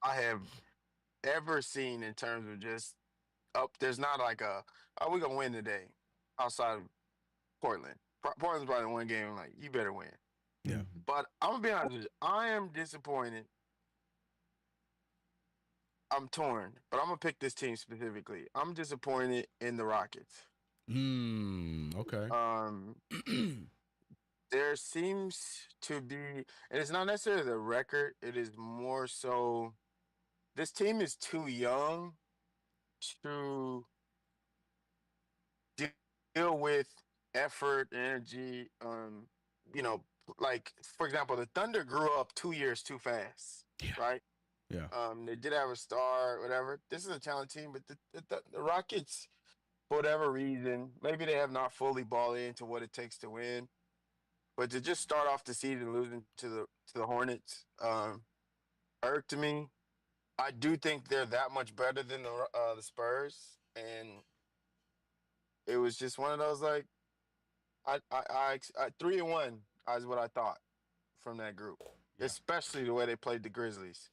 Speaker 2: I have ever seen in terms of just up. There's not like we're gonna win today outside of Portland. Portland's probably one game like you better win.
Speaker 1: Yeah.
Speaker 2: But I'm gonna be honest with you, I am disappointed. I'm torn, but I'm gonna pick this team specifically. I'm disappointed in the Rockets.
Speaker 1: Okay.
Speaker 2: There seems to be, and it's not necessarily the record. It is more so, this team is too young to deal with effort, energy. You know, like for example, the Thunder grew up 2 years too fast, right?
Speaker 1: Yeah.
Speaker 2: They did have a star, whatever. This is a talent team, but the Rockets, for whatever reason, maybe they have not fully bought into what it takes to win. But to just start off the season losing to the Hornets hurt to me. I do think they're that much better than the Spurs, and it was just one of those like I 3-1 is what I thought from that group, especially the way they played the Grizzlies.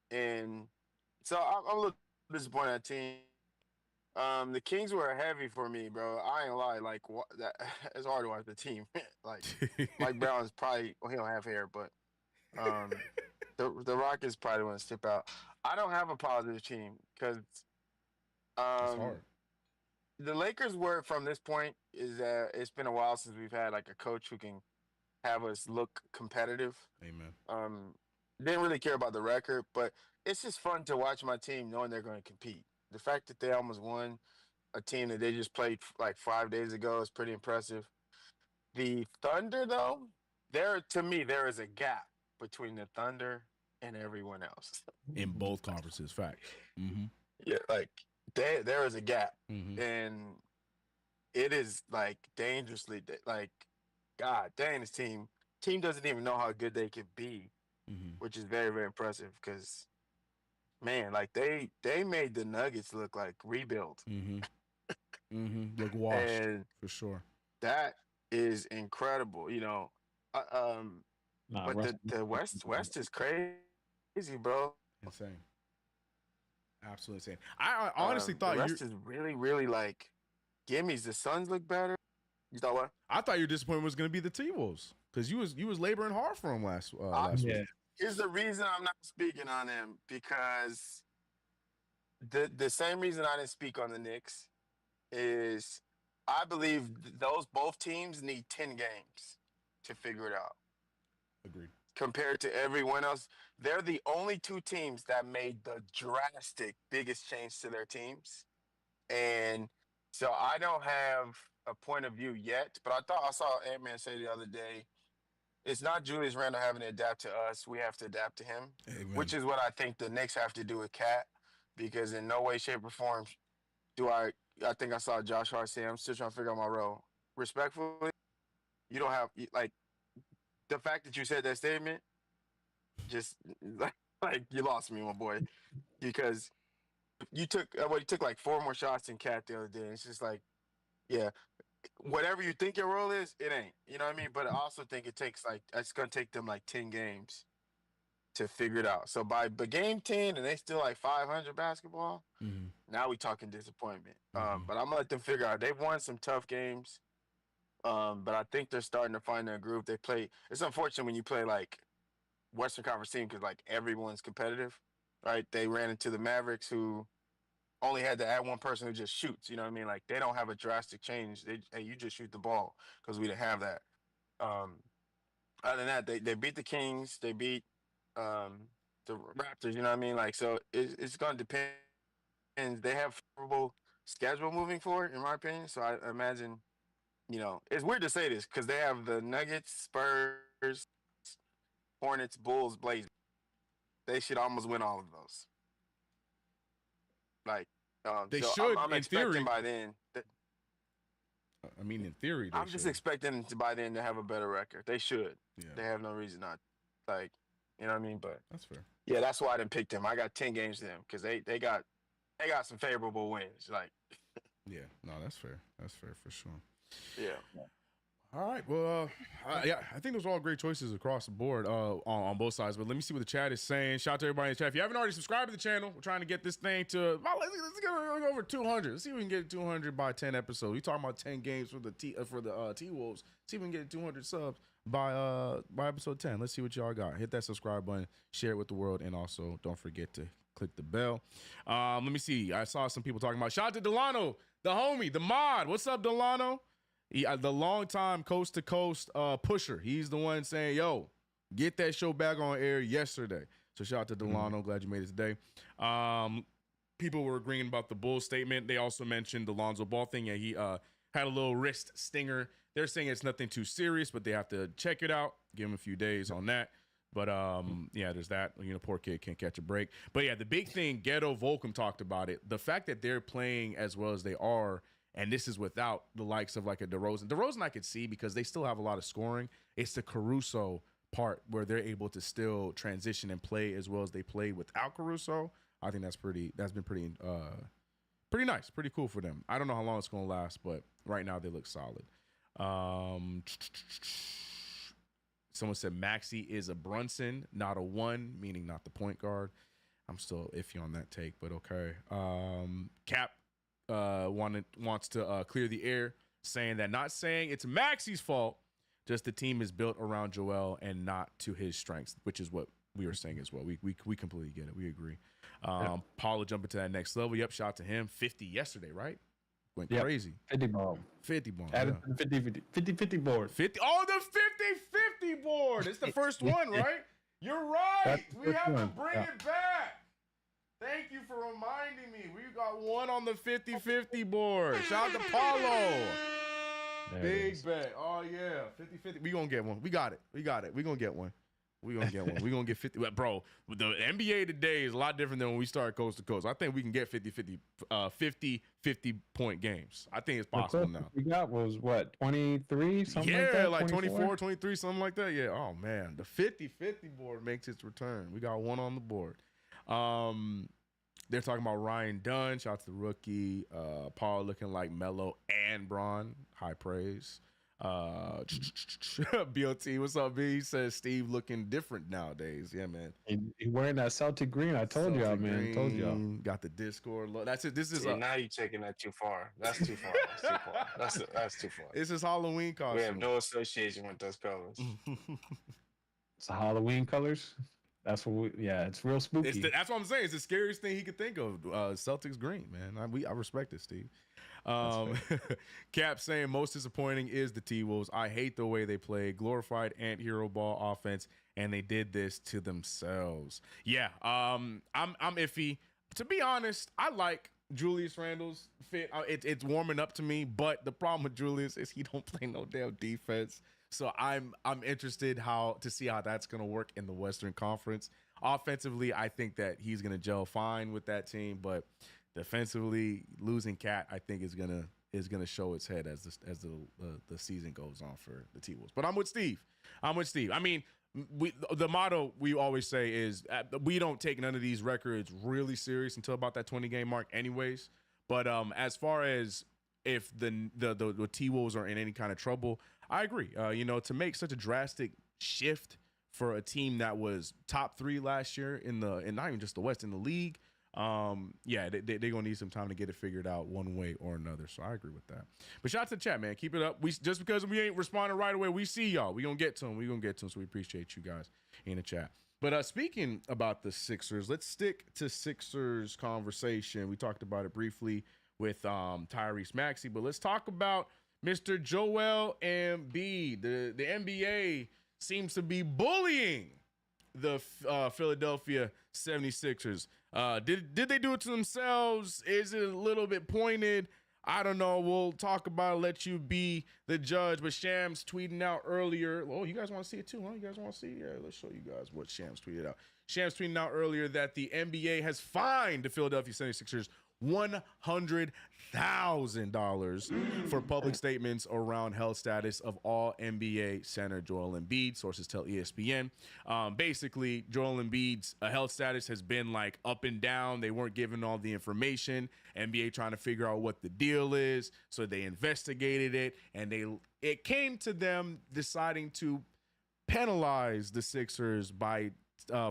Speaker 2: And so I'm a little disappointed in that team. The Kings were heavy for me, bro. I ain't gonna lie. Like, it's hard to watch the team. Like, Mike Brown's probably, he don't have hair, but the Rockets probably want to step out. I don't have a positive team because
Speaker 1: It's hard.
Speaker 2: the Lakers were, from this point, is it's been a while since we've had like a coach who can have us look competitive.
Speaker 1: Amen.
Speaker 2: didn't really care about the record, but it's just fun to watch my team knowing they're going to compete. The fact that they almost won a team that they just played like 5 days ago is pretty impressive. The Thunder, though, to me there is a gap between the Thunder and everyone else.
Speaker 1: In both conferences, facts. Mm-hmm.
Speaker 2: Yeah, like there is a gap,
Speaker 1: Mm-hmm.
Speaker 2: and it is like dangerously like, God dang, this team doesn't even know how good they could be,
Speaker 1: Mm-hmm.
Speaker 2: which is very, very impressive because, man, like they made the Nuggets look like rebuild,
Speaker 1: Mm-hmm. Mm-hmm. Look washed
Speaker 2: and
Speaker 1: for sure.
Speaker 2: that is incredible.
Speaker 4: Nah,
Speaker 2: But
Speaker 4: Russ-
Speaker 2: the West is crazy, bro.
Speaker 1: Insane. Absolutely insane. I honestly thought
Speaker 2: the rest is really, really like gimmies. The Suns look better. You thought what?
Speaker 1: I thought your disappointment was going to be the T-Wolves because you was laboring hard for them last week.
Speaker 4: yeah.
Speaker 2: Here's the reason I'm not speaking on them, because the same reason I didn't speak on the Knicks is I believe those both teams need 10 games to figure it out.
Speaker 1: Agreed.
Speaker 2: Compared to everyone else, they're the only two teams that made the drastic biggest change to their teams. And so I don't have a point of view yet, but I saw Ant-Man say the other day, it's not Julius Randle having to adapt to us. We have to adapt to him,
Speaker 1: Amen.
Speaker 2: which is what I think the Knicks have to do with Cat, because in no way, shape, or form do I think I saw Josh Hart say, I'm still trying to figure out my role. Respectfully, you don't have, like, the fact that you said that statement, just like you lost me, my boy, because you took like 4 more shots than Cat the other day. It's just like, yeah, whatever you think your role is, it ain't. You know what I mean? But I also think it's gonna take them like 10 games to figure it out. So by game 10, and they still like 500 basketball,
Speaker 1: Mm-hmm.
Speaker 2: now we talking disappointment.
Speaker 1: Mhm.
Speaker 2: But I'm gonna let them figure out. They've won some tough games. But I think they're starting to find their groove. It's unfortunate when you play like Western Conference team, because like everyone's competitive, right? They ran into the Mavericks, who only had to add one person who just shoots. You know what I mean? Like they don't have a drastic change. Hey, you just shoot the ball, because we didn't have that. Other than that, they beat the Kings. They beat the Raptors. You know what I mean? Like, so it's going to depend. They have favorable schedule moving forward, in my opinion. So I imagine, it's weird to say this because they have the Nuggets, Spurs, Hornets, Bulls, Blazers. They should almost win all of those. Like,
Speaker 1: They
Speaker 2: so
Speaker 1: should,
Speaker 2: I'm
Speaker 1: in
Speaker 2: expecting
Speaker 1: theory.
Speaker 2: by then.
Speaker 1: I mean, in theory, they
Speaker 2: I'm just
Speaker 1: should.
Speaker 2: expecting by then to have a better record. They should.
Speaker 1: Yeah,
Speaker 2: They have no reason not. Like, you know what I mean? But
Speaker 1: that's fair.
Speaker 2: yeah, that's why I didn't pick them. I got 10 games to them because they got some favorable wins. Like,
Speaker 1: Yeah, no, that's fair. That's fair for sure.
Speaker 2: yeah.
Speaker 1: All right. Well, yeah, I think those are all great choices across the board on both sides. But let me see what the chat is saying. Shout out to everybody in the chat. If you haven't already subscribed to the channel, we're trying to get this thing to let's get over 200. Let's see if we can get 200 by 10 episodes. We talking about 10 games for the T-Wolves. See if we can get 200 subs by episode 10. Let's see what y'all got. Hit that subscribe button, share it with the world, and also don't forget to click the bell. Let me see. I saw some people talking about. Shout out to Delano, the homie, the mod. What's up, Delano? The long-time coast-to-coast pusher. He's the one saying, yo, get that show back on air yesterday. So shout out to Delano. Glad you made it today. People were agreeing about the Bulls statement. They also mentioned the Lonzo Ball thing. Yeah, he had a little wrist stinger. They're saying it's nothing too serious, but they have to check it out. Give him a few days on that. But, yeah, there's that. Poor kid can't catch a break. But, yeah, the big thing, Ghetto Volcom talked about it. The fact that they're playing as well as they are, and this is without the likes of like a DeRozan. DeRozan I could see because they still have a lot of scoring. It's the Caruso part where they're able to still transition and play as well as they played without Caruso. I think that's been pretty nice, pretty cool for them. I don't know how long it's gonna last, but right now they look solid. Someone said Maxey is a Brunson, not a 1, meaning not the point guard. I'm still iffy on that take, but okay. Cap wants to clear the air, saying that not saying it's Maxey's fault, just the team is built around Joel and not to his strengths, which is what we were saying as well. We completely get it. We agree. Paulo jumping to that next level. Yep, shout to him. 50 yesterday, right? Went crazy.
Speaker 4: 50 bomb.
Speaker 1: 50 bomb.
Speaker 4: Added to the 50 board.
Speaker 1: 50. Oh, the 50-50 board. It's the first one, right? You're right.
Speaker 4: That's the
Speaker 1: We
Speaker 4: first
Speaker 1: have to
Speaker 4: one.
Speaker 1: bring
Speaker 4: Yeah.
Speaker 1: it back. Thank you for reminding me. We got one on the 50-50 board. Shout out to Paulo.
Speaker 4: There it
Speaker 1: Big
Speaker 4: is.
Speaker 1: bet. Oh, yeah. 50-50. We going to get one. We got it. We going to get one. We going to get one. We going to get 50. Bro, the NBA today is a lot different than when we started coast to coast. I think we can get 50 point games. I think it's
Speaker 4: The
Speaker 1: possible
Speaker 4: clip
Speaker 1: now.
Speaker 4: we got was what, 23, something like
Speaker 1: Yeah,
Speaker 4: that?
Speaker 1: like
Speaker 4: 24?
Speaker 1: 24, 23, something like that. Yeah. Oh, man. The 50-50 board makes its return. We got one on the board. They're talking about Ryan Dunn. Shout out to the rookie. Paul looking like Melo and Braun. High praise. BLT, what's up, B? He says Steve looking different nowadays. Yeah, man.
Speaker 4: He wearing that Celtic green. I told y'all,
Speaker 1: Celtic
Speaker 4: man. Told y'all.
Speaker 1: green, got the Discord look. That's it. This is
Speaker 2: See, now you're taking that too far. That's too far. That's too far. That's too far.
Speaker 1: this is Halloween costume.
Speaker 2: We have no association with those colors.
Speaker 4: It's the Halloween colors. That's what it's real spooky.
Speaker 1: That's what I'm saying. It's the scariest thing he could think of. Celtics green, man. I respect it, Steve. Cap saying most disappointing is the T-Wolves. I hate the way they play glorified ant-hero ball offense, and they did this to themselves. Yeah, I'm iffy. To be honest, I like Julius Randle's fit. It's warming up to me, but the problem with Julius is he don't play no damn defense. So I'm interested to see how that's gonna work in the Western Conference. Offensively, I think that he's gonna gel fine with that team, but defensively, losing Cat, I think is gonna show its head as the season goes on for the T-Wolves. But I'm with Steve. I mean, the motto we always say is we don't take none of these records really serious until about that 20 game mark, anyways. But as far as if the T-Wolves are in any kind of trouble, I agree. To make such a drastic shift for a team that was top 3 last year in not even just the West, in the league, they're gonna need some time to get it figured out one way or another. So I agree with that. But shout out to the chat, man. Keep it up. Just because we ain't responding right away, we see y'all. We gonna get to them. So we appreciate you guys in the chat. But speaking about the Sixers, let's stick to Sixers conversation. We talked about it briefly with Tyrese Maxey, but let's talk about Mr. Joel Embiid. The NBA seems to be bullying the Philadelphia 76ers. Did they do it to themselves? Is it a little bit pointed? I don't know. We'll talk about it, let you be the judge. But Shams tweeting out earlier. Oh, you guys want to see it too, huh? You guys want to see? Yeah, let's show you guys what Shams tweeted out. Shams tweeting out earlier that the NBA has fined the Philadelphia 76ers $100,000 for public statements around health status of all NBA center Joel Embiid. Sources tell ESPN. Basically, Joel Embiid's health status has been like up and down. They weren't given all the information. NBA trying to figure out what the deal is, so they investigated it, and it came to them deciding to penalize the Sixers by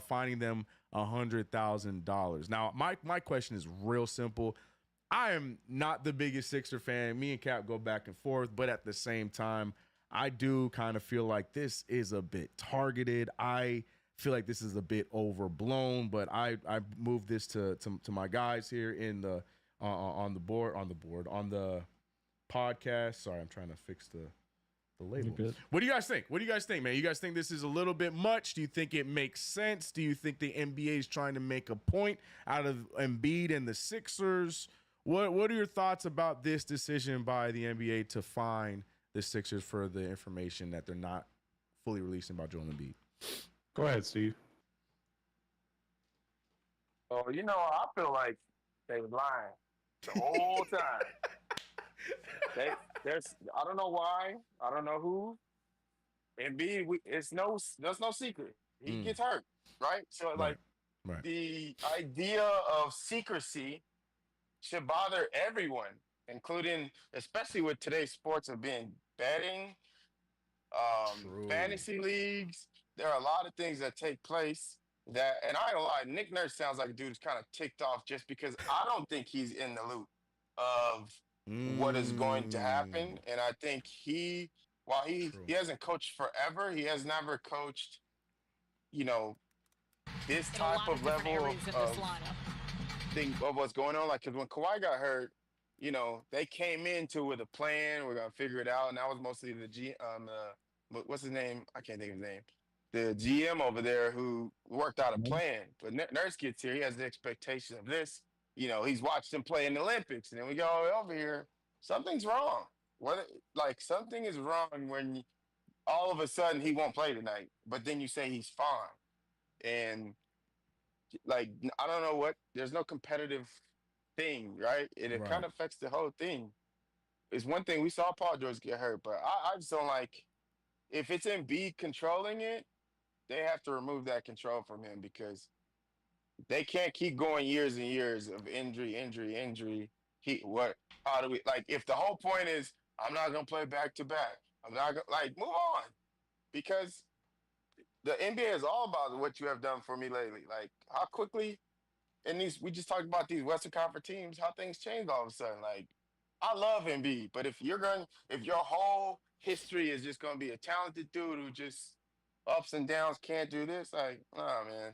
Speaker 1: fining them $100,000. Now, my question is real simple. I am not the biggest Sixer fan. Me and Cap go back and forth, but at the same time, I do kind of feel like this is a bit targeted. I feel like this is a bit overblown, but I moved this to my guys here in the on the podcast. Sorry, I'm trying to fix the label. What do you guys think? Man? You guys think this is a little bit much? Do you think it makes sense? Do you think the NBA is trying to make a point out of Embiid and the Sixers? What are your thoughts about this decision by the NBA to fine the Sixers for the information that they're not fully releasing about Joel Embiid?
Speaker 4: Go ahead, Steve.
Speaker 2: Oh, I feel like they were lying the whole time. I don't know why. I don't know who. Embiid, there's no secret. He gets hurt, right? So
Speaker 1: Right.
Speaker 2: The idea of secrecy should bother everyone, including, especially with today's sports of being betting,
Speaker 1: True.
Speaker 2: fantasy leagues. There are a lot of things that take place that, and I don't lie, Nick Nurse sounds like a dude who's kind of ticked off just because I don't think he's in the loop of what is going to happen. And I think while he hasn't coached forever, he has never coached, this type of level of what's going on. Like, because when Kawhi got hurt, they came into with a plan. We're gonna figure it out, and that was mostly what's his name? I can't think of his name. the GM over there who worked out a plan. But Nurse gets here, he has the expectation of this. You know, he's watched him play in the Olympics, and then we go over here. Something's wrong. What like something is wrong when all of a sudden he won't play tonight, but then you say he's fine, and like I don't know what. There's no competitive thing, right? And it
Speaker 1: Right.
Speaker 2: kind of affects the whole thing. It's one thing we saw Paul George get hurt, but I just don't like if it's Embiid controlling it, they have to remove that control from him because they can't keep going years and years of injury, injury, injury. How do we like if the whole point is I'm not gonna play back to back. I'm not gonna like move on because the NBA is all about what you have done for me lately. Like how quickly in these we just talked about these Western Conference teams, how things change all of a sudden. Like I love Embiid, but if your whole history is just gonna be a talented dude who just ups and downs can't do this, like, nah, man.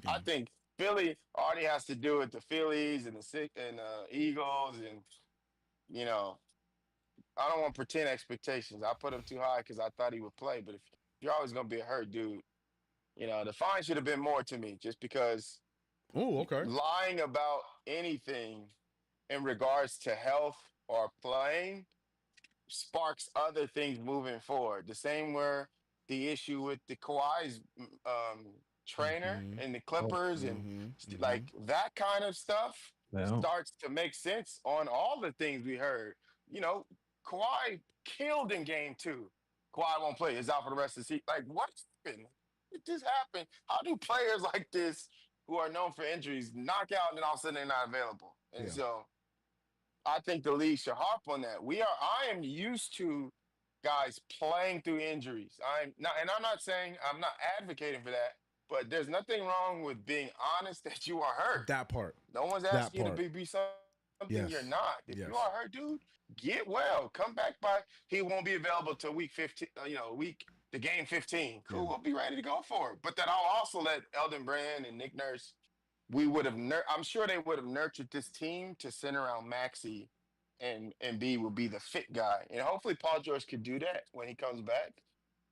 Speaker 1: Yeah.
Speaker 2: I think Philly already has to do it. The Phillies and the Eagles, and you know, I don't want to pretend expectations. I put him too high because I thought he would play. But if you're always gonna be a hurt dude, you know, the fine should have been more to me, just because
Speaker 1: Oh, okay.
Speaker 2: lying about anything in regards to health or playing sparks other things moving forward. The same where the issue with the Kawhi's trainer
Speaker 1: Mm-hmm.
Speaker 2: and the Clippers and
Speaker 1: Mm-hmm.
Speaker 2: like that kind of stuff
Speaker 4: Well,
Speaker 2: starts to make sense on all the things we heard. You know, Kawhi killed in game 2. Kawhi won't play. He's out for the rest of the season. Like, what happened? It just happened. How do players like this who are known for injuries knock out and then all of a sudden they're not available? And
Speaker 1: Yeah.
Speaker 2: so I think the league should harp on that. I am used to guys playing through injuries. I'm not saying I'm not advocating for that, but there's nothing wrong with being honest that you are hurt.
Speaker 1: That part.
Speaker 2: No one's
Speaker 1: That
Speaker 2: asking you
Speaker 1: part.
Speaker 2: to be something
Speaker 1: Yes.
Speaker 2: you're not. If
Speaker 1: Yes.
Speaker 2: you are hurt, dude, get well. Come back by. He won't be available till week 15. The game 15. Cool.
Speaker 1: Yeah.
Speaker 2: We'll be ready to go for it. But then I'll also let Eldon Brand and Nick Nurse. I'm sure they would have nurtured this team to center around Maxey, and B will be the fit guy. And hopefully Paul George could do that when he comes back.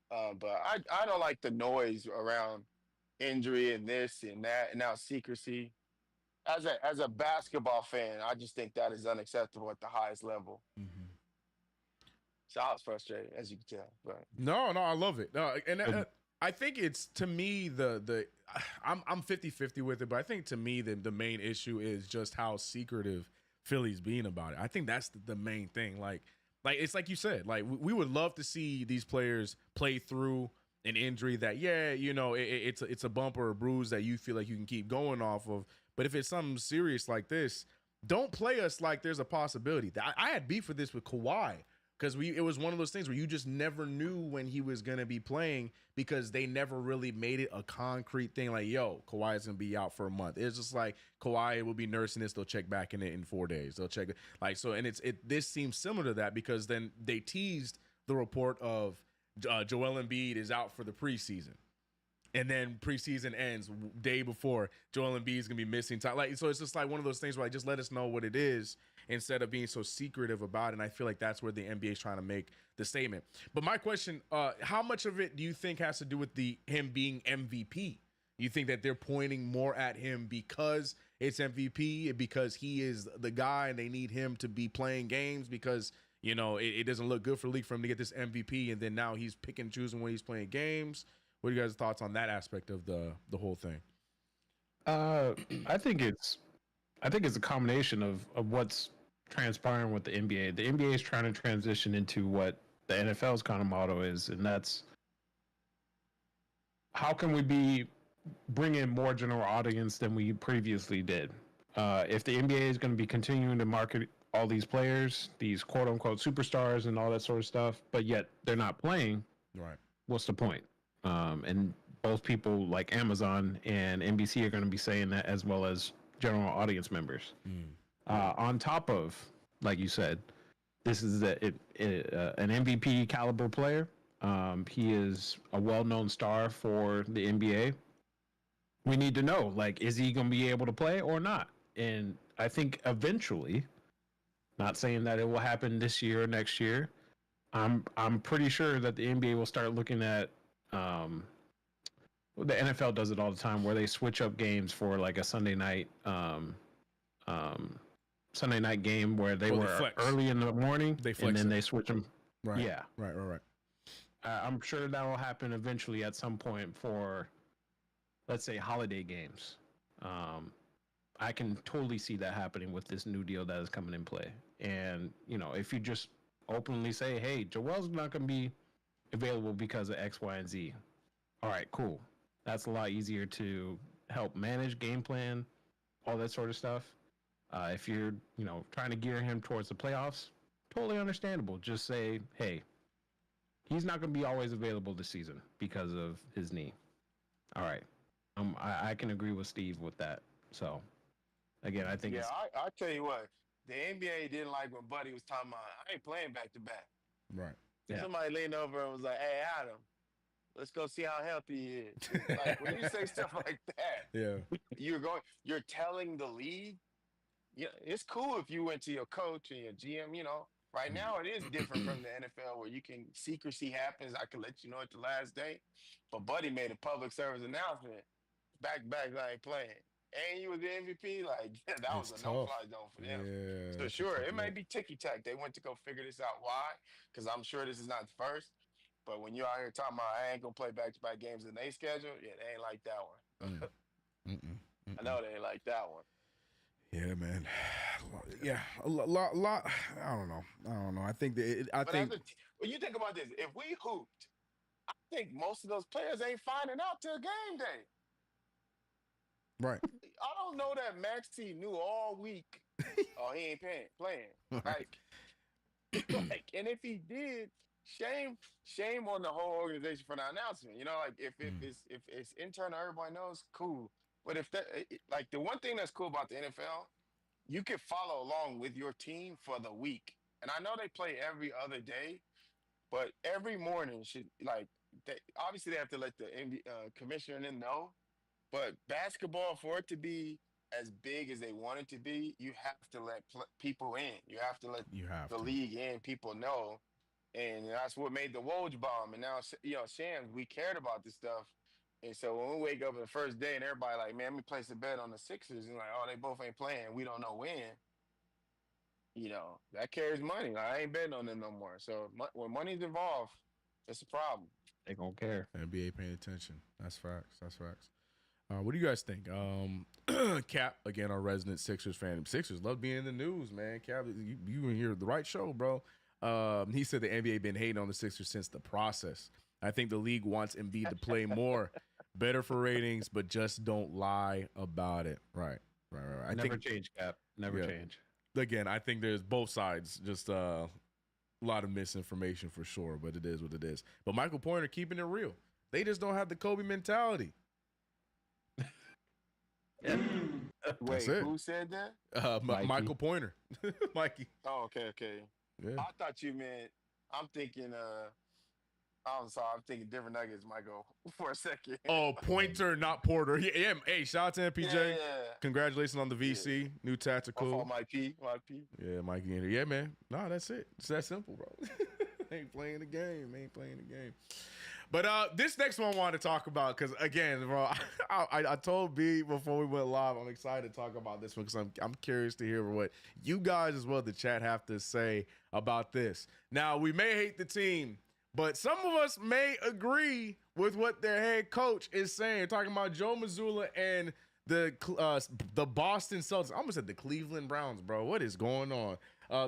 Speaker 2: But I don't like the noise around injury and this and that and now secrecy. As a basketball fan, I just think that is unacceptable at the highest level.
Speaker 1: Mm-hmm.
Speaker 2: So I was frustrated, as you can tell. But
Speaker 1: No, I love it. No, and I think it's to me I'm 50-50 with it, but I think to me the main issue is just how secretive Philly's being about it. I think that's the main thing. Like it's like you said, like we would love to see these players play through an injury that, it's a bump or a bruise that you feel like you can keep going off of. But if it's something serious like this, don't play us like there's a possibility. I had beef with this with Kawhi because it was one of those things where you just never knew when he was going to be playing because they never really made it a concrete thing like, yo, Kawhi is going to be out for a month. It's just like Kawhi will be nursing this. They'll check back in it in 4 days. They'll check it. Like, so, and this seems similar to that because then they teased the report of Joel Embiid is out for the preseason. And then preseason ends day before Joel Embiid is gonna be missing time. Like, so it's just like one of those things where just let us know what it is instead of being so secretive about it. And I feel like that's where the NBA is trying to make the statement. But my question, how much of it do you think has to do with him being MVP? You think that they're pointing more at him because it's MVP, because he is the guy and they need him to be playing games because, it doesn't look good for the league for him to get this MVP and then now he's picking and choosing when he's playing games? What are you guys' thoughts on that aspect of the whole thing?
Speaker 4: I think it's a combination of what's transpiring with the NBA. The NBA is trying to transition into what the NFL's kind of motto is, and that's how can we bring in more general audience than we previously did. If the NBA is going to be continuing to market all these players, these quote unquote superstars and all that sort of stuff, but yet they're not playing,
Speaker 1: right?
Speaker 4: What's the point? And both people like Amazon and NBC are going to be saying that, as well as general audience members. On top of, like you said, this is an MVP caliber player. He is a well-known star for the NBA. We need to know, like, is he going to be able to play or not? And I think eventually, not saying that it will happen this year or next year, I'm pretty sure that the NBA will start looking at The NFL does it all the time, where they switch up games for like a Sunday night game where they were
Speaker 1: flex.
Speaker 4: early in the morning,
Speaker 1: They
Speaker 4: and
Speaker 1: flex
Speaker 4: then
Speaker 1: it.
Speaker 4: they switch them.
Speaker 1: Right.
Speaker 4: Yeah.
Speaker 1: Right.
Speaker 4: I'm sure that will happen eventually at some point for, let's say, holiday games. I can totally see that happening with this new deal that is coming in play. And, you know, if you just openly say, hey, Joel's not going to be available because of X, Y, and Z. All right, cool. That's a lot easier to help manage game plan, all that sort of stuff. If you're, you know, trying to gear him towards the playoffs, totally understandable. Just say, hey, he's not going to be always available this season because of his knee. All right. I can agree with Steve with that. So, again, I think
Speaker 2: I tell you what, the NBA didn't like when Buddy was talking about, I ain't playing back to back.
Speaker 1: Right.
Speaker 4: Yeah.
Speaker 2: Somebody leaned over and was like, hey, Adam, let's go see how healthy he is. Like, when you say stuff like that,
Speaker 1: Yeah.
Speaker 2: you're telling the league, yeah, it's cool if you went to your coach and your GM, you know. Right now, it is different from the NFL where you can, secrecy happens. I can let you know at the last day. But Buddy made a public service announcement. Back, I ain't playing. And he was the MVP. Like, that was a no-fly zone for them.
Speaker 1: Yeah.
Speaker 2: So, sure, it may be ticky-tack. They went to go figure this out. Why? Because I'm sure this is not the first. But when you're out here talking about, I ain't going to play back-to-back games in their schedule, yeah, they ain't like that one. I know they ain't like that one.
Speaker 1: Yeah, man. Yeah, a lot. I don't know. I think that
Speaker 2: when you think about this, if we hooped, I think most of those players ain't finding out till game day.
Speaker 1: Right.
Speaker 2: I don't know that Maxey knew all week. Oh, he ain't playing. Like, and if he did, shame on the whole organization for the announcement. You know, like if it's internal, everybody knows, cool. But if that, like, the one thing that's cool about the NFL, you can follow along with your team for the week. And I know they play every other day, but every morning should, like, obviously they have to let the commissioner in know. But basketball, for it to be as big as they want it to be, you have to let people in. You have to let the league in, people know. And that's what made the Woj bomb. And now, you know, Shams, we cared about this stuff. And so when we wake up on the first day and everybody like, man, let me place a bet on the Sixers. And like, oh, they both ain't playing. We don't know when. You know, that carries money. Like, I ain't betting on them no more. So when money's involved, it's a problem.
Speaker 4: They gonna care.
Speaker 1: NBA paying attention. That's facts. What do you guys think? Cap, again, our resident Sixers fan. Sixers love being in the news, man. Cap, you were here the right show, bro. He said the NBA been hating on the Sixers since the process. I think the league wants Embiid to play more, better for ratings, but just don't lie about it. Right.
Speaker 4: Never change, Cap. Never change.
Speaker 1: Again, I think there's both sides. Just a lot of misinformation for sure, but it is what it is. But Michael Pointer keeping it real. They just don't have the Kobe mentality.
Speaker 2: Wait, who said that?
Speaker 1: Michael Pointer. Mikey.
Speaker 2: Oh, okay.
Speaker 1: Yeah.
Speaker 2: I thought you meant, I'm thinking, I'm sorry, I'm thinking different nuggets, Michael, for a second.
Speaker 1: Oh, Pointer, not Porter. Yeah. Hey, shout out to MPJ.
Speaker 2: Yeah.
Speaker 1: Congratulations on the VC. New tactical.
Speaker 2: Mike P.
Speaker 1: Yeah, Mikey. Yeah, man. No, that's it. It's that simple, bro. Ain't playing the game. But this next one I wanted to talk about because, again, bro, I told B before we went live, I'm excited to talk about this one because I'm curious to hear what you guys as well, the chat, have to say about this. Now, we may hate the team, but some of us may agree with what their head coach is saying, talking about Joe Mazzulla and the Boston Celtics. I almost said the Cleveland Browns, bro. What is going on?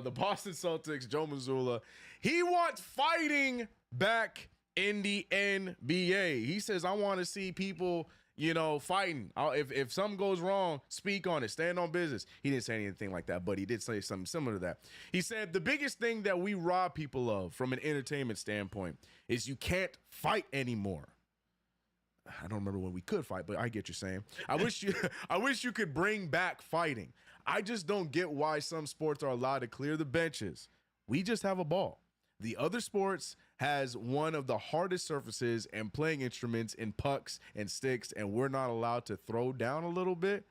Speaker 1: The Boston Celtics, Joe Mazzulla, he wants fighting back in the NBA. He says, I want to see people, you know, fighting. If something goes wrong, speak on it. Stand on business. He didn't say anything like that, but he did say something similar to that. He said, the biggest thing that we rob people of from an entertainment standpoint is you can't fight anymore. I don't remember when we could fight, but I get you saying. I wish you could bring back fighting. I just don't get why some sports are allowed to clear the benches. We just have a ball. The other sports has one of the hardest surfaces and playing instruments in pucks and sticks, and we're not allowed to throw down a little bit.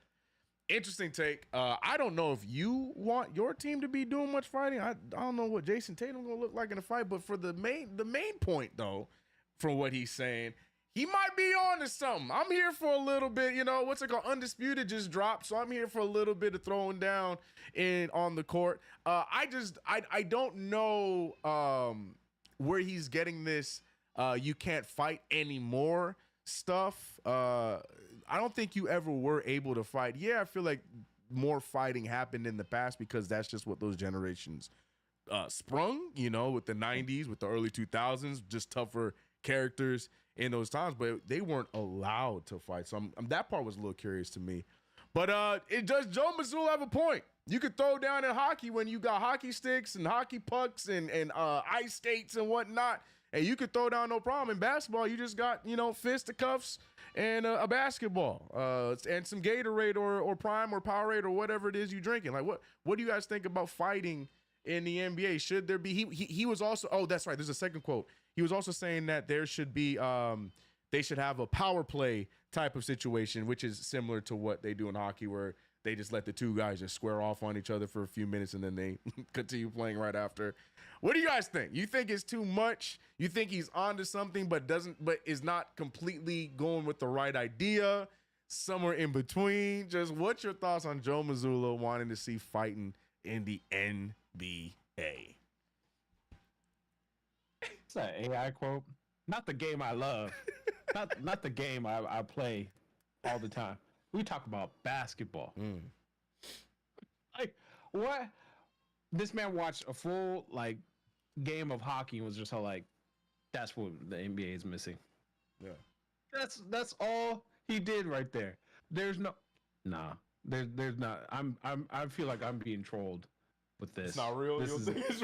Speaker 1: Interesting take. I don't know if you want your team to be doing much fighting. I don't know what Jason Tatum gonna look like in a fight, but for the main point though, from what he's saying, he might be on to something. I'm here for a little bit, you know, what's it called? Undisputed just dropped, so I'm here for a little bit of throwing down on the court. I don't know where he's getting this you can't fight anymore stuff. I don't think you ever were able to fight. Yeah, I feel like more fighting happened in the past because that's just what those generations sprung, you know, with the 90s, with the early 2000s, just tougher characters in those times, but they weren't allowed to fight. So that part was a little curious to me. But does Joe Mazzulla have a point? You could throw down in hockey when you got hockey sticks and hockey pucks and ice skates and whatnot, and you could throw down no problem. In basketball, you just got, you know, fisticuffs and a basketball and some Gatorade or Prime or Powerade or whatever it is you drinking. Like, what do you guys think about fighting in the NBA? Should there be? He was also, oh, that's right, there's a second quote. He was also saying that there should be, they should have a power play type of situation, which is similar to what they do in hockey, where they just let the two guys just square off on each other for a few minutes and then they continue playing right after. What do you guys think? You think it's too much? You think he's onto something, but is not completely going with the right idea? Somewhere in between? Just what's your thoughts on Joe Mazzulla wanting to see fighting in the NBA?
Speaker 4: It's that AI quote. Not the game I love. not the game I play all the time. We talk about basketball. Like, what? This man watched a full like game of hockey and was just all like, that's what the NBA is missing.
Speaker 1: Yeah.
Speaker 4: That's all he did right there. There's not. I feel like I'm being trolled with this.
Speaker 1: It's not real. It's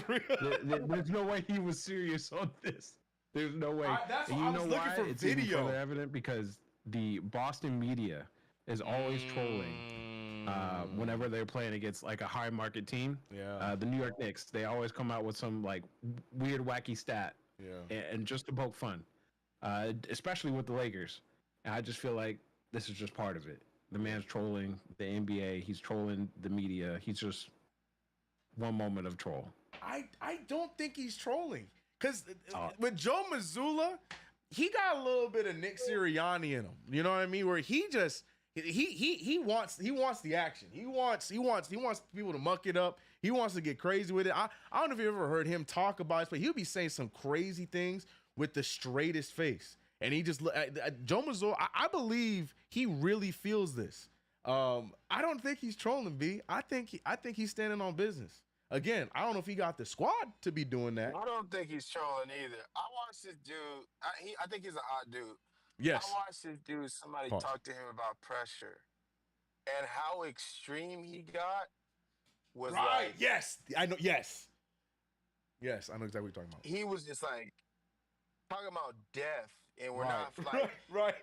Speaker 1: real.
Speaker 4: There's no way he was serious on this. There's no way.
Speaker 1: That's
Speaker 4: and
Speaker 1: what
Speaker 4: you
Speaker 1: I was
Speaker 4: know
Speaker 1: looking
Speaker 4: why?
Speaker 1: for.
Speaker 4: It's
Speaker 1: video.
Speaker 4: even further evident because the Boston media is always trolling whenever they're playing against like a high market team.
Speaker 1: Yeah.
Speaker 4: The New York Knicks, they always come out with some like weird, wacky stat.
Speaker 1: Yeah.
Speaker 4: And just to poke fun, especially with the Lakers. And I just feel like this is just part of it. The man's trolling the NBA. He's trolling the media. He's just one moment of troll.
Speaker 1: I don't think he's trolling. Because with Joe Mazzulla, he got a little bit of Nick Sirianni in him. You know what I mean? Where he just he wants the action. He wants people to muck it up. He wants to get crazy with it. I don't know if you ever heard him talk about it, but he'll be saying some crazy things with the straightest face. And he just Joe Mazzulla, I believe he really feels this. I don't think he's trolling, B. I think he's standing on business. Again, I don't know if he got the squad to be doing that.
Speaker 2: I don't think he's trolling either. I watched this dude. I think he's an odd dude.
Speaker 1: Yes.
Speaker 2: I watched this dude. Somebody talk to him about pressure and how extreme he got. Was
Speaker 1: right.
Speaker 2: Like,
Speaker 1: yes. I know. Yes. Yes. I know exactly what you're talking about.
Speaker 2: He was just like talking about death, and we're
Speaker 1: right.
Speaker 2: not like
Speaker 1: right.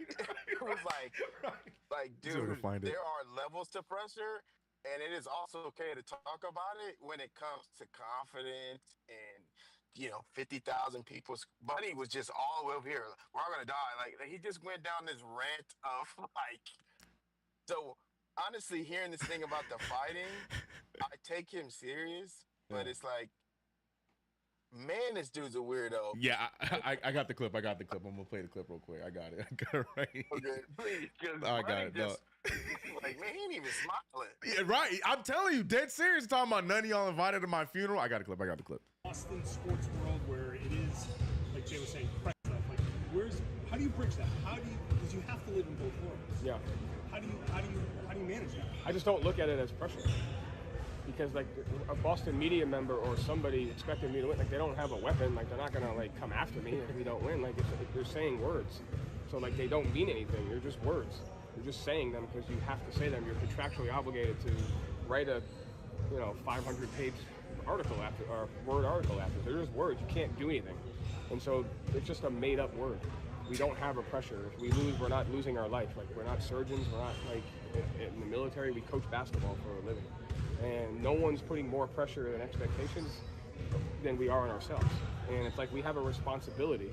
Speaker 2: It was like dude, there are levels to pressure. And it is also okay to talk about it when it comes to confidence and, you know, 50,000 people's buddy was just all the way over here. We're all going to die. Like, he just went down this rant of, like, so honestly, hearing this thing about the fighting, I take him serious, but it's like, man, this dude's a weirdo.
Speaker 1: Yeah, I got the clip. I'm going to play the clip real quick. I got it right.
Speaker 2: Okay, please.
Speaker 1: I got it. No.
Speaker 2: Like, man, he ain't even smiling.
Speaker 1: Yeah, right. I'm telling you, dead serious. Talking about none of y'all invited to my funeral. I got a clip.
Speaker 5: Boston sports world where it is, like Jay was saying, press stuff. Like, how do you bridge that? Because you have to live in both worlds.
Speaker 6: Yeah.
Speaker 5: How do you manage that?
Speaker 6: I just don't look at it as pressure. Because like a Boston media member or somebody expecting me to win, like they don't have a weapon, like they're not gonna like come after me if we don't win. Like they're saying words, so like they don't mean anything. They're just words. You're just saying them because you have to say them. You're contractually obligated to write a, 500-page article after or word article after. They're just words. You can't do anything, and so it's just a made-up word. We don't have a pressure. If we lose, we're not losing our life. Like we're not surgeons. We're not like in the military. We coach basketball for a living. And no one's putting more pressure and expectations than we are on ourselves. And it's like we have a responsibility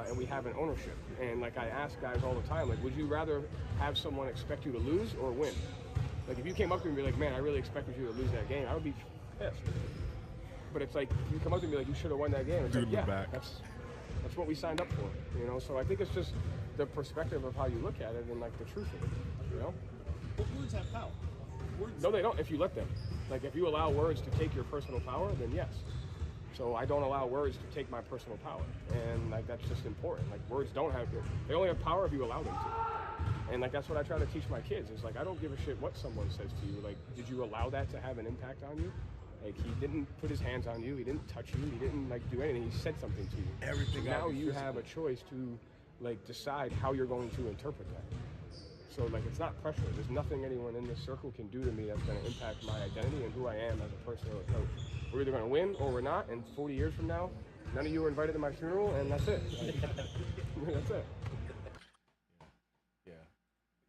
Speaker 6: and we have an ownership. And like I ask guys all the time, like, would you rather have someone expect you to lose or win? Like if you came up to me and be like, man, I really expected you to lose that game, I would be pissed. But it's like, you come up to me like, you should have won that game. It's like, yeah, that's that's what we signed up for, you know. So I think it's just the perspective of how you look at it and like the truth of it, you know.
Speaker 5: But words have power. Words.
Speaker 6: No, they don't. If you let them, like if you allow words to take your personal power, then yes. So I don't allow words to take my personal power, and like that's just important. Like words don't have, they only have power if you allow them to. And like that's what I try to teach my kids. Is like I don't give a shit what someone says to you. Like, did you allow that to have an impact on you? Like he didn't put his hands on you. He didn't touch you. He didn't like do anything. He said something to you.
Speaker 1: Everything.
Speaker 6: Now you have a choice to like decide how you're going to interpret that. So like it's not pressure. There's nothing anyone in this circle can do to me that's going to impact my identity and who I am as a person or a coach. We're either going to win or we're not. And 40 years from now, none of you are invited to my funeral, and that's it. That's it.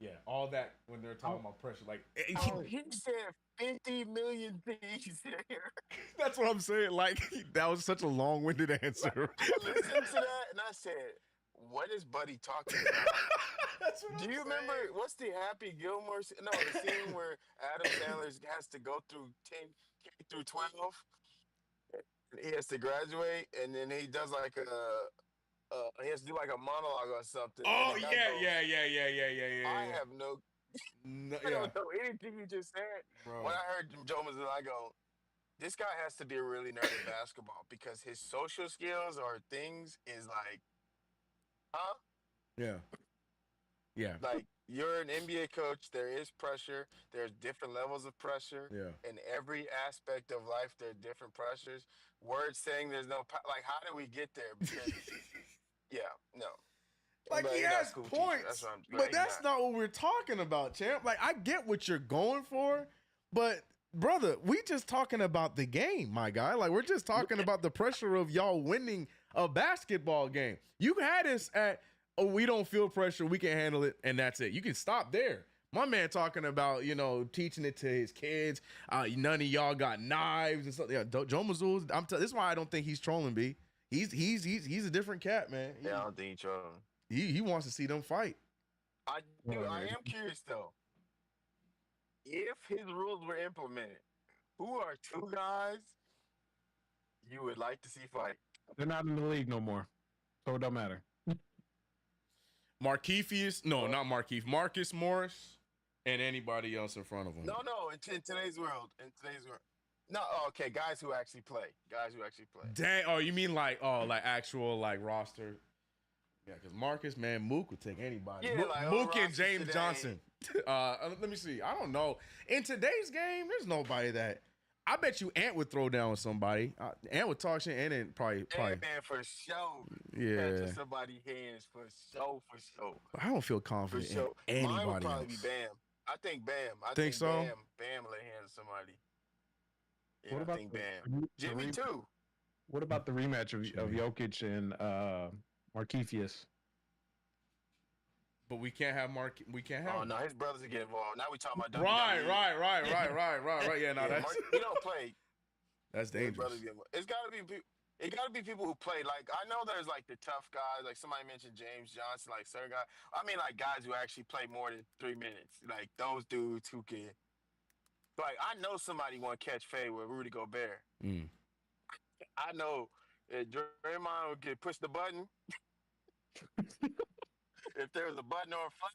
Speaker 1: Yeah, all that when they're talking about pressure, like
Speaker 2: He said 50 million things here.
Speaker 1: that's what I'm saying. Like that was such a long-winded answer.
Speaker 2: I listened to that and I said, what is Buddy talking about?
Speaker 1: That's what
Speaker 2: Do
Speaker 1: I'm
Speaker 2: you
Speaker 1: saying.
Speaker 2: remember, what's the Happy Gilmore scene? No, the scene where Adam Sandler has to go through 10 through 12. He has to graduate, and then he does like he has to do like a monologue or something.
Speaker 1: Oh
Speaker 2: and the guy
Speaker 1: yeah,
Speaker 2: goes,
Speaker 1: yeah.
Speaker 2: I have no,
Speaker 1: No,
Speaker 2: I
Speaker 1: yeah,
Speaker 2: don't know anything you just said.
Speaker 1: bro.
Speaker 2: When I heard Joe Mazzulla, I go, this guy has to be a really nerd at basketball because his social skills or things is like, huh?
Speaker 1: Yeah.
Speaker 2: Like, you're an NBA coach. There is pressure. There's different levels of pressure.
Speaker 1: Yeah.
Speaker 2: In every aspect of life, there are different pressures. Words saying there's no, like, how did we get there? Because, yeah, no.
Speaker 1: Like
Speaker 2: But
Speaker 1: he
Speaker 2: not
Speaker 1: has
Speaker 2: school teacher.
Speaker 1: points,
Speaker 2: That's what I'm-
Speaker 1: but that's not what we're talking about, champ. Like I get what you're going for, but brother, we just talking about the game, my guy. Like we're just talking about the pressure of y'all winning a basketball game. You had us at, oh, we don't feel pressure, we can handle it, and that's it. You can stop there. My man talking about, you know, teaching it to his kids. None of y'all got knives and stuff. Yeah, Joe Mazzulla, this is why I don't think he's trolling, B. He's a different cat, man.
Speaker 2: Yeah, I don't think he's trolling.
Speaker 1: He wants to see them fight.
Speaker 2: I am curious, though. If his rules were implemented, who are two guys you would like to see fight?
Speaker 4: They're not in the league no more, so it don't matter.
Speaker 1: Marquise Marcus Morris, and anybody else in front of him.
Speaker 2: No, in today's world. No, okay, guys who actually play.
Speaker 1: Dang, oh, you mean like actual like roster? Yeah, because Marcus, man, Mook would take anybody.
Speaker 2: Yeah, like,
Speaker 1: Mook and
Speaker 2: roster
Speaker 1: James
Speaker 2: today.
Speaker 1: Johnson. Let me see. I don't know. In today's game, there's nobody that. I bet you Ant would throw down with somebody. Ant would talk shit, and then probably.
Speaker 2: Man, for sure.
Speaker 1: Yeah.
Speaker 2: Catching somebody's hands for sure.
Speaker 1: I don't feel
Speaker 2: For
Speaker 1: confident
Speaker 2: sure.
Speaker 1: in
Speaker 2: Mine would
Speaker 1: anybody
Speaker 2: probably
Speaker 1: else.
Speaker 2: be Bam. I think Bam.
Speaker 1: Think so?
Speaker 2: Bam lay hands to somebody. Yeah,
Speaker 4: What
Speaker 2: I
Speaker 4: about
Speaker 2: think
Speaker 4: the-
Speaker 2: Bam. Jimmy too.
Speaker 4: What about the rematch of Jokic and Marquise?
Speaker 1: But we can't have Mark. We can't have.
Speaker 2: Oh no, his brothers are getting involved. Now we talking about
Speaker 1: Right.
Speaker 2: WWE.
Speaker 1: Yeah, no,
Speaker 2: Yeah,
Speaker 1: that's
Speaker 2: he don't play.
Speaker 1: that's
Speaker 2: His
Speaker 1: dangerous.
Speaker 2: brothers get involved. It's gotta be people who play. Like, I know there's like the tough guys. Like somebody mentioned James Johnson, like certain guys. I mean, like guys who actually play more than 3 minutes. Like those dudes who can. Like, I know somebody want to catch Faye with Rudy Gobert.
Speaker 1: Mm.
Speaker 2: I know Draymond would get push the button. If there's a button or a flag,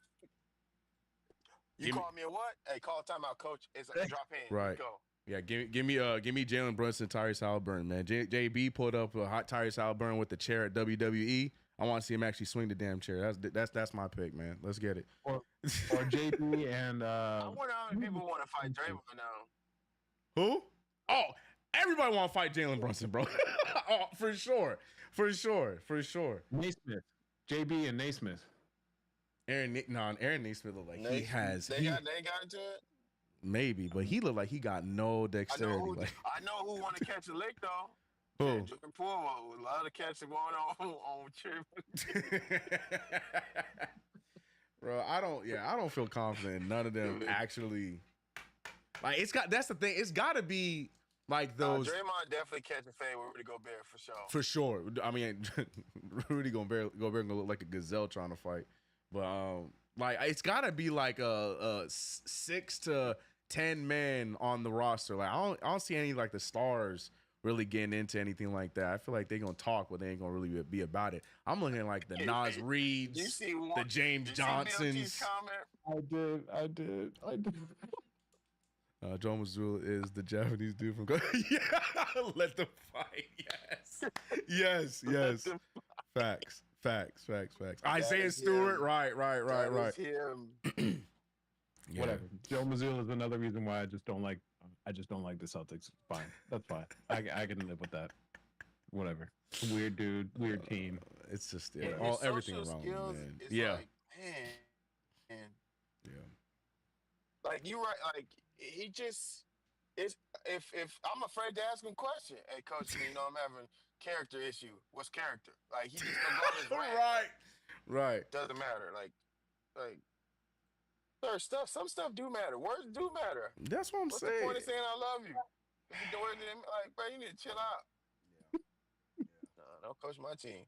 Speaker 2: you
Speaker 1: Give me-
Speaker 2: call me a what? Hey, call a timeout, coach. It's a drop in.
Speaker 1: Right.
Speaker 2: Go.
Speaker 1: Yeah, give me Jalen Brunson, Tyrese Halliburton, man. JB pulled up a hot Tyrese Halliburton with the chair at WWE. I want to see him actually swing the damn chair. That's my pick, man. Let's get it.
Speaker 4: Or JB and
Speaker 2: I wonder how many people want to fight Draymond now.
Speaker 1: Who? Oh, everybody want to fight Jalen Brunson, bro. Oh, for sure.
Speaker 4: Naismith. JB and Naismith.
Speaker 1: Aaron Naismith look like he has.
Speaker 2: They got into it.
Speaker 1: Maybe, but he looked like he got no dexterity.
Speaker 2: I know who want to catch a lick though.
Speaker 1: Who?
Speaker 2: Jordan Poole. A lot of catches going on trip.
Speaker 1: Bro, I don't feel confident in none of them actually. Like that's the thing. It's got to be like those.
Speaker 2: Draymond definitely catching Faye with Rudy Gobert for sure.
Speaker 1: For sure. I mean, Rudy Gobert gonna look like a gazelle trying to fight. But like it's got to be like a 6 to 10 man on the roster. Like I don't see any like the stars really getting into anything like that. I feel like they're gonna talk, but they ain't gonna really be about it. I'm looking at like the Nas
Speaker 2: Do you
Speaker 1: Reeds,
Speaker 2: see
Speaker 1: the James
Speaker 2: you see BLT's
Speaker 1: Johnsons.
Speaker 2: comment?
Speaker 4: I did.
Speaker 1: Joe Mazzulla is the Japanese dude from. Yeah, let them fight. Yes. Facts. Isaiah
Speaker 2: is
Speaker 1: Stewart.
Speaker 2: him.
Speaker 1: Right.
Speaker 2: That is him.
Speaker 1: Yeah.
Speaker 4: Whatever. Joe Mazzulla is another reason why I just don't like the Celtics. Fine. That's fine. I can live with that. Whatever. Weird dude, weird team.
Speaker 1: It's just
Speaker 2: His
Speaker 1: everything
Speaker 2: social
Speaker 1: around him,
Speaker 2: skills
Speaker 1: man.
Speaker 2: is
Speaker 1: Yeah.
Speaker 2: like, man. Like you right, like he just is. If I'm afraid to ask him question, hey coach, you know I'm having character issue. What's character? Like he just gonna go on his rant.
Speaker 1: Right.
Speaker 2: Doesn't matter. Like sir, some stuff do matter. Words do matter.
Speaker 1: That's what I'm
Speaker 2: What's
Speaker 1: saying.
Speaker 2: the point of saying I love you? If you doing it, like, bro, you need to chill out. No, don't coach my team.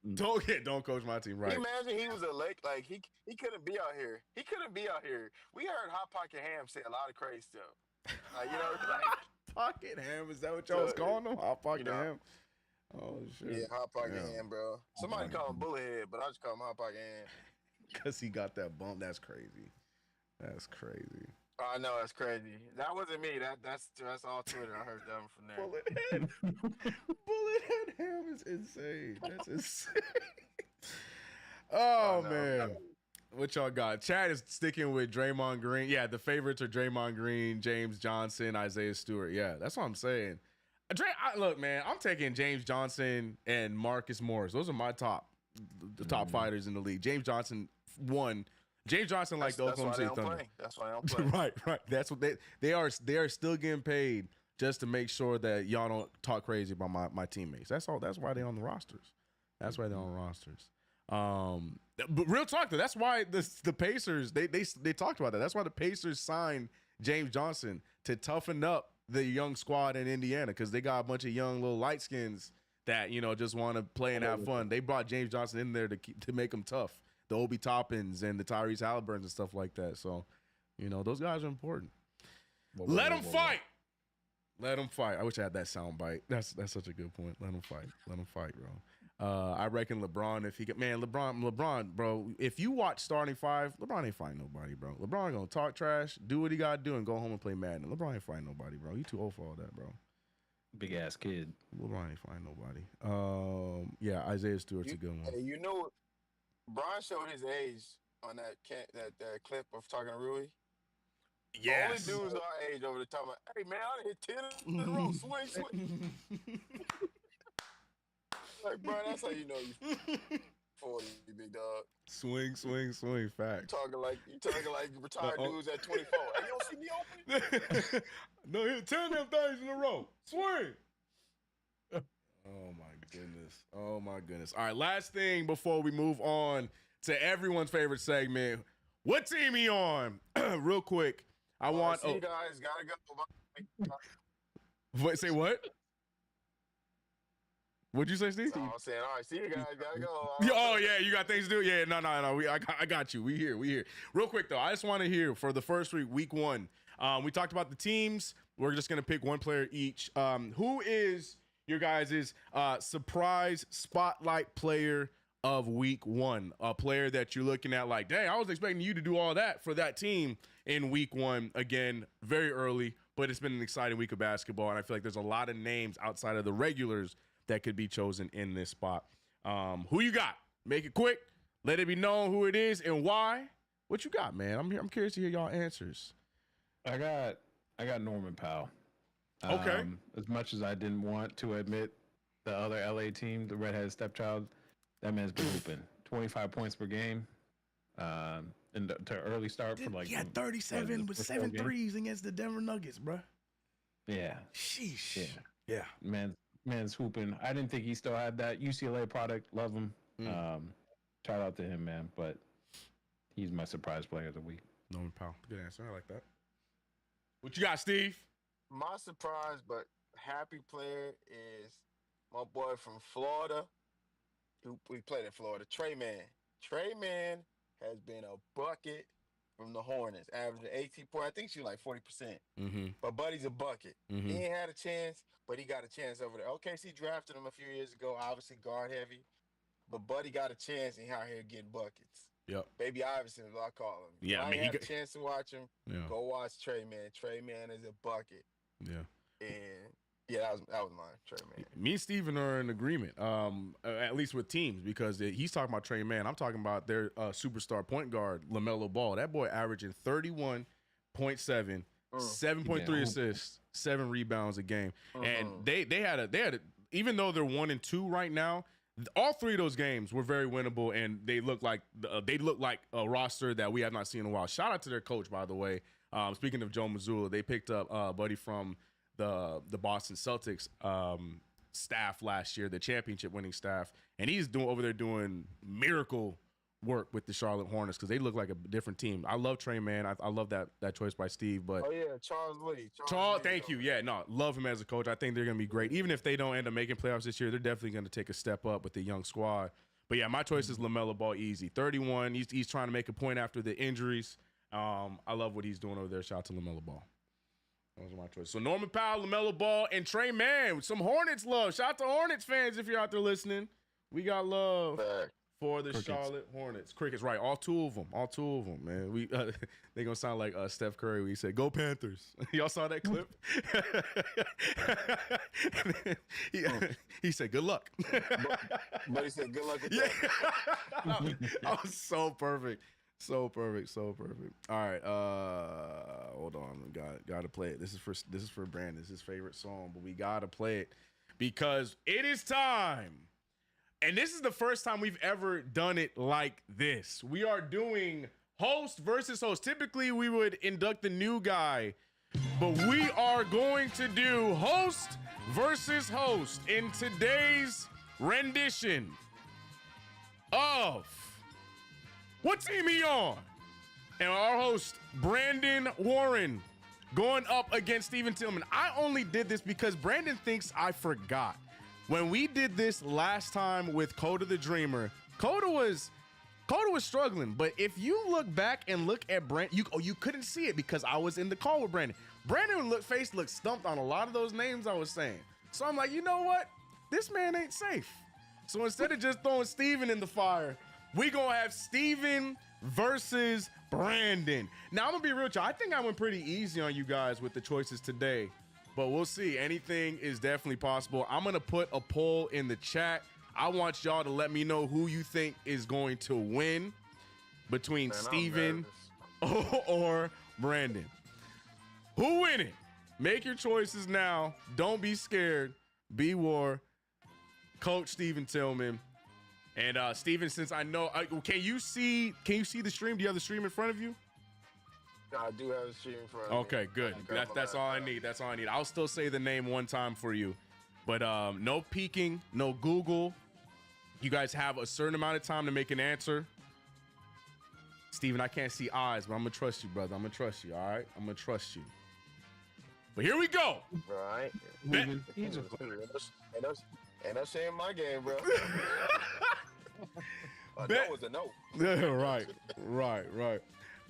Speaker 1: Don't coach my team. Right.
Speaker 2: Can you imagine he was a Lake, like he couldn't be out here. He couldn't be out here. We heard Hot Pocket Ham say a lot of crazy stuff. Like, you know, like
Speaker 1: Pocket Ham, is that what y'all was calling him? Hot Pocket
Speaker 2: know.
Speaker 1: Ham. Oh shit.
Speaker 2: yeah, Hot Pocket Ham, bro. Somebody call him Bullethead, but I just call him Hot Pocket Ham.
Speaker 1: Because he got that bump. That's crazy.
Speaker 2: I know, that's crazy. That wasn't me. That's all Twitter. I heard that from there.
Speaker 1: Bullethead Ham is insane. That's insane. Oh man. What y'all got? Chad is sticking with Draymond Green. Yeah, the favorites are Draymond Green, James Johnson, Isaiah Stewart. Yeah, that's what I'm saying. Look, man, I'm taking James Johnson and Marcus Morris. Those are my top fighters in the league. James Johnson won. James Johnson, like the Oklahoma City Thunder.
Speaker 2: That's why I don't play.
Speaker 1: Right. That's what they are still getting paid just to make sure that y'all don't talk crazy about my teammates. That's all. That's why they're on the rosters. But real talk though, that's why the Pacers they talked about that. That's why the Pacers signed James Johnson to toughen up the young squad in Indiana, because they got a bunch of young little light skins that just want to play and have fun. They brought James Johnson in there to make them tough. The Obi Toppins and the Tyrese Halliburtons and stuff like that. So, those guys are important. Let them fight. Let them fight. I wish I had that sound bite. That's such a good point. Let them fight. Let them fight, bro. I reckon LeBron, if he get, man, LeBron, bro, if you watch starting five, LeBron ain't fighting nobody, bro. LeBron gonna talk trash, do what he gotta do, and go home and play Madden. LeBron ain't fighting nobody, bro. He too old for all that, bro.
Speaker 4: Big ass kid.
Speaker 1: LeBron ain't fighting nobody. Yeah, Isaiah Stewart's a good one.
Speaker 2: Hey, Brian showed his age on that clip of talking to Rui.
Speaker 1: Yes.
Speaker 2: Only dudes our age over the top. Hey man, I done hit 10 in a row. Swing. Like, bro, that's how you know you 40, you big dog.
Speaker 1: Swing. Fact.
Speaker 2: You talking like retired dudes at 24. Hey, you don't see me open?
Speaker 1: No, hit 10 of them things in a row. Swing. Oh my goodness. All right, last thing before we move on to everyone's favorite segment. What team he on? Real quick. I want.
Speaker 2: You guys gotta go.
Speaker 1: What? Say what? What'd you say, Steve?
Speaker 2: I'm saying, all right, see you guys gotta go.
Speaker 1: Oh yeah, you got things to do. Yeah, no. I got you. We here. Real quick though, I just want to hear for the first week one. We talked about the teams. We're just gonna pick one player each. Who is your guys' surprise spotlight player of week one? A player that you're looking at like, dang, I was expecting you to do all that for that team in week one. Again, very early, but it's been an exciting week of basketball, and I feel like there's a lot of names outside of the regulars that could be chosen in this spot. Who you got? Make it quick. Let it be known who it is and why. What you got, man? I'm curious to hear y'all answers.
Speaker 4: I got Norman Powell.
Speaker 1: Okay.
Speaker 4: As much as I didn't want to admit the other LA team, the redheaded stepchild, that man's been hooping 25 points per game. And to early start for like
Speaker 1: 37 with 7 threes against the Denver Nuggets, bro.
Speaker 4: Yeah.
Speaker 1: Sheesh. Yeah.
Speaker 4: Man's hooping. I didn't think he still had that UCLA product. Love him. Shout out to him, man. But he's my surprise player of the week.
Speaker 1: Norman Powell. Good answer. I like that. What you got, Steve?
Speaker 2: My surprise but happy player is my boy from Florida. We played in Florida. Trey Man. Trey Man has been a bucket from the Hornets, averaging 18 points. I think she was like 40%.
Speaker 1: Mm-hmm.
Speaker 2: But Buddy's a bucket.
Speaker 1: Mm-hmm.
Speaker 2: He ain't had a chance, but he got a chance over there. OKC drafted him a few years ago, obviously guard heavy. But Buddy got a chance and he out here getting buckets.
Speaker 1: Yep.
Speaker 2: Baby Iverson is what I call him.
Speaker 1: Yeah,
Speaker 2: I
Speaker 1: I mean,
Speaker 2: ain't
Speaker 1: he
Speaker 2: had a
Speaker 1: got-
Speaker 2: chance to watch him.
Speaker 1: Yeah.
Speaker 2: Go watch Trey Man. Trey Man is a bucket.
Speaker 1: Yeah.
Speaker 2: And yeah, that was mine, Trey Man.
Speaker 1: Me and Steven are in agreement, at least with teams, because he's talking about Trey Man. I'm talking about their superstar point guard, LaMelo Ball. That boy averaging 31.7, 7.3 assists, 7 rebounds a game. And they had a even though they're 1-2 right now, all 3 of those games were very winnable, and they look like a roster that we have not seen in a while. Shout out to their coach, by the way. Speaking of Joe Mazzulla, they picked up buddy from the Boston Celtics staff last year, the championship winning staff, and he's doing miracle work with the Charlotte Hornets because they look like a different team. I love Trey Man. I love that choice by Steve. But
Speaker 2: Oh yeah, Charles Lee.
Speaker 1: Charles,
Speaker 2: Lee,
Speaker 1: thank
Speaker 2: though.
Speaker 1: you. Yeah, no, love him as a coach. I think they're gonna be great. Even if they don't end up making playoffs this year, they're definitely gonna take a step up with the young squad. But yeah, my choice is LaMelo Ball. Easy, 31. He's trying to make a point after the injuries. I love what he's doing over there. Shout out to LaMelo Ball. Those are my choices. So Norman Powell, LaMelo Ball, and Trey Man with some Hornets love. Shout out to Hornets fans if you're out there listening. We got love for the
Speaker 4: Crickets.
Speaker 1: Charlotte Hornets. Crickets, right? All two of them, man. We they gonna sound like Steph Curry when he said, "Go Panthers." Y'all saw that clip? he said, "Good luck."
Speaker 2: But he said, "Good luck with
Speaker 1: Yeah,
Speaker 2: that."
Speaker 1: that was so perfect. So perfect. All right, hold on. Got to play it. This is for Brandon. This is his favorite song, but we gotta play it because it is time. And this is the first time we've ever done it like this. We are doing host versus host. Typically, we would induct the new guy, but we are going to do host versus host in today's rendition of What Team He On? And our host, Brandon Warren, going up against Steven Tillman. I only did this because Brandon thinks I forgot. When we did this last time with Coda the Dreamer, Coda was struggling. But if you look back and look at Brandon, you couldn't see it because I was in the call with Brandon. Brandon face looked stumped on a lot of those names I was saying. So I'm like, you know what? This man ain't safe. So instead of just throwing Steven in the fire, we gonna have Steven versus Brandon. Now, I'm gonna be real with you. I think I went pretty easy on you guys with the choices today, but we'll see. Anything is definitely possible. I'm gonna put a poll in the chat. I want y'all to let me know who you think is going to win between
Speaker 2: Man, I'm
Speaker 1: Steven
Speaker 2: nervous.
Speaker 1: or Brandon. Who winning? Make your choices now. Don't be scared. BWARR, Coach Steven Tillman. And Steven, since I know, can you see the stream? Do you have the stream in front of you?
Speaker 2: I do have a stream in front of me.
Speaker 1: Okay, good. That's all I need. That's all I need. I'll still say the name one time for you, but no peeking, no Google. You guys have a certain amount of time to make an answer. Steven, I can't see eyes, but I'm gonna trust you, brother. I'm gonna trust you. All right, I'm gonna trust you. But here we go.
Speaker 2: Right.
Speaker 4: Moving. He's a
Speaker 2: Ain't no shame in my game, bro. A
Speaker 1: Bet.
Speaker 2: no is a no.
Speaker 1: Right.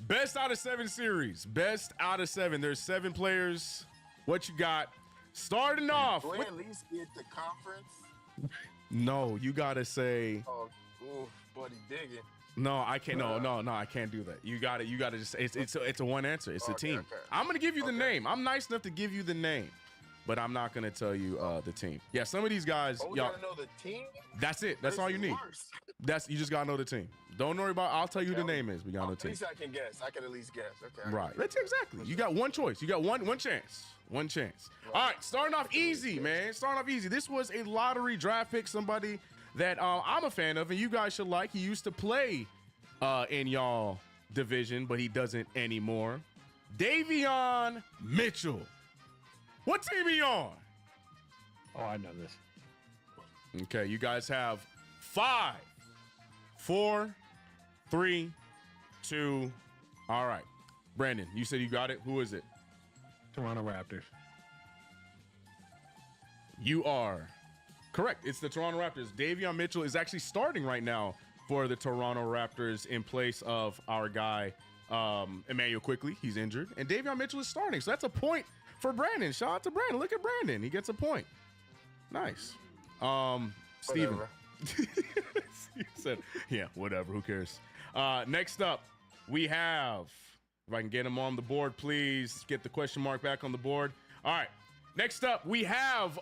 Speaker 1: Best out of 7 series. Best out of 7. There's 7 players. What you got? Starting off.
Speaker 2: Do we at least get the conference?
Speaker 1: No, you gotta say
Speaker 2: Oh, ooh, buddy digging.
Speaker 1: no. I can't. No. I can't do that. You got to. You got to just. It's a one answer. It's a
Speaker 2: Okay,
Speaker 1: team.
Speaker 2: okay.
Speaker 1: I'm gonna give you the
Speaker 2: Okay.
Speaker 1: name. I'm nice enough to give you the name, but I'm not gonna tell you the team. Yeah, some of these guys.
Speaker 2: Oh, we
Speaker 1: y'all.
Speaker 2: gotta know the team.
Speaker 1: That's it. That's
Speaker 2: This
Speaker 1: all you
Speaker 2: is
Speaker 1: need.
Speaker 2: worse.
Speaker 1: You just gotta know the team. Don't worry about. I'll tell you who the
Speaker 2: Okay.
Speaker 1: name is. We gotta know the
Speaker 2: At
Speaker 1: team.
Speaker 2: least I can guess. I can at least guess. Okay.
Speaker 1: Right. That's exactly. You got one choice. You got one chance. One chance.
Speaker 2: Right.
Speaker 1: All right. Starting off easy, man. Starting off easy. This was a lottery draft pick. Somebody that I'm a fan of, and you guys should like. He used to play in y'all division, but he doesn't anymore. Davion Mitchell. What team he on?
Speaker 4: Oh, I know this.
Speaker 1: Okay. You guys have 5, 4, 3, 2. All right. Brandon, you said you got it. Who is it?
Speaker 4: Toronto Raptors.
Speaker 1: You are correct. It's the Toronto Raptors. Davion Mitchell is actually starting right now for the Toronto Raptors in place of our guy, Emmanuel Quickly, he's injured, and Davion Mitchell is starting. So that's a point for Brandon. Shout out to Brandon. Look at Brandon. He gets a point. Nice. Steven. He said, yeah, whatever. Who cares? Next up, we have, if I can get him on the board, please get the question mark back on the board. All right. Next up, we have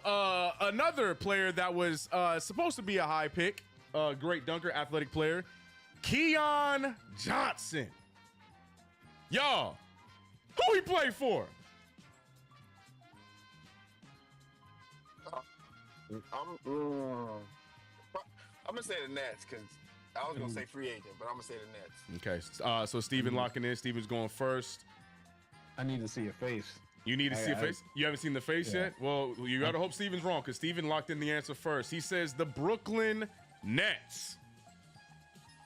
Speaker 1: another player that was supposed to be a high pick, great dunker, athletic player, Keon Johnson. Y'all, who he play for?
Speaker 2: I'm gonna say the Nets because I was gonna say free agent, but I'm gonna say the Nets.
Speaker 1: Okay, so Steven locking in. Steven's going first.
Speaker 4: I need to see your face.
Speaker 1: You need to see a face? You haven't seen the face yet? Well, you gotta hope Steven's wrong because Steven locked in the answer first. He says the Brooklyn Nets.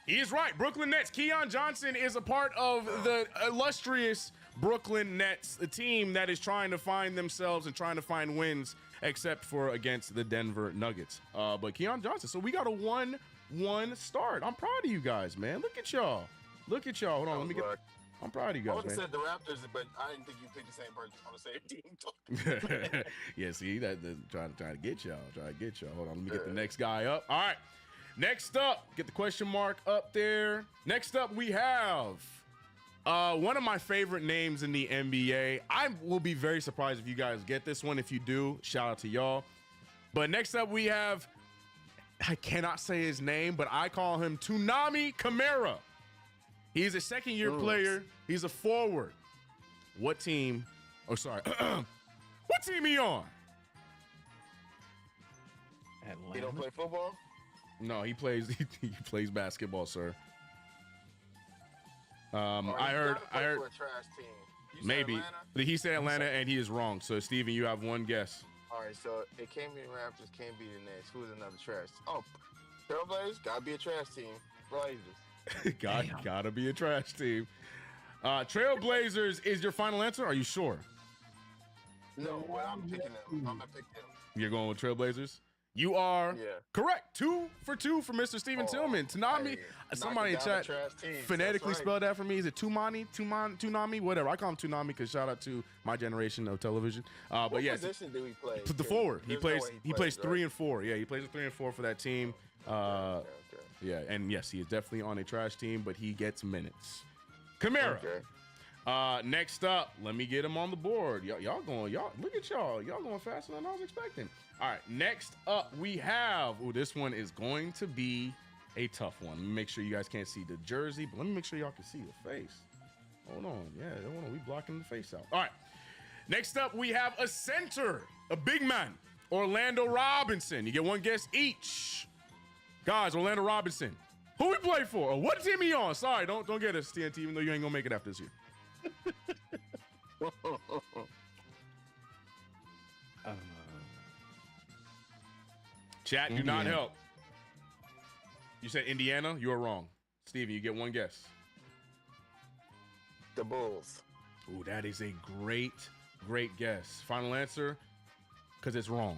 Speaker 1: He is right. Brooklyn Nets. Keon Johnson is a part of the illustrious Brooklyn Nets, a team that is trying to find themselves and trying to find wins, except for against the Denver Nuggets. But Keon Johnson. So we got a 1-1 start. I'm proud of you guys, man. Look at y'all. Look at y'all. Hold on. Let me get. I'm proud of you guys,
Speaker 2: I would have
Speaker 1: man.
Speaker 2: said the Raptors, but I didn't think you picked the same person on the same team.
Speaker 1: Yeah, see, that trying to get y'all. Try to get y'all. Hold on, let me get the next guy up. All right. Next up, get the question mark up there. Next up, we have one of my favorite names in the NBA. I will be very surprised if you guys get this one. If you do, shout out to y'all. But next up, we have, I cannot say his name, but I call him Tsunami Kamara. He's a second-year player. He's a forward. What team? Oh, sorry. What team he on?
Speaker 4: Atlanta.
Speaker 2: He don't play football?
Speaker 1: No, he plays plays basketball, sir. I heard
Speaker 2: For a trash team. You said
Speaker 1: maybe
Speaker 2: Atlanta?
Speaker 1: he said Atlanta and he is wrong. So Steven, you have one guess.
Speaker 2: All right, so it can't be the Raptors, can't be the Nets. Who is another trash? Oh, Trailblazers, gotta be a trash team. Blazers.
Speaker 1: Gotta be a trash team. Trailblazers is your final answer? Are you sure?
Speaker 2: No, but I'm picking them. I'm gonna pick them.
Speaker 1: You're going with Trailblazers? You are correct. 2 for 2 for Mr. Steven Tillman. Tsunami. Somebody in chat phonetically spelled that for me. Is it Tunami? Whatever. I call him Tsunami because shout out to my generation of television. But yes,
Speaker 2: what position do he play?
Speaker 1: The forward. He plays. He plays 3
Speaker 2: right?
Speaker 1: and 4. Yeah, he plays a 3 and 4 for that team.
Speaker 2: Okay.
Speaker 1: Yeah, and yes, he is definitely on a trash team, but he gets minutes. Kamara.
Speaker 2: Okay.
Speaker 1: Next up, let me get him on the board. Y'all look at y'all going faster than I was expecting. All right, next up we have, this one is going to be a tough one. Let me make sure you guys can't see the jersey, but let me make sure y'all can see the face. Hold on, we blocking the face out. All right, next up we have a center, a big man, Orlando Robinson. You get one guess each. Guys, Orlando Robinson. Who we play for? Or what team he on? Sorry, don't get us TNT, even though you ain't gonna make it after this year. Chat, do not help. You said Indiana? You are wrong. Steven, you get one guess.
Speaker 2: The Bulls.
Speaker 1: Ooh, that is a great guess. Final answer, because it's wrong.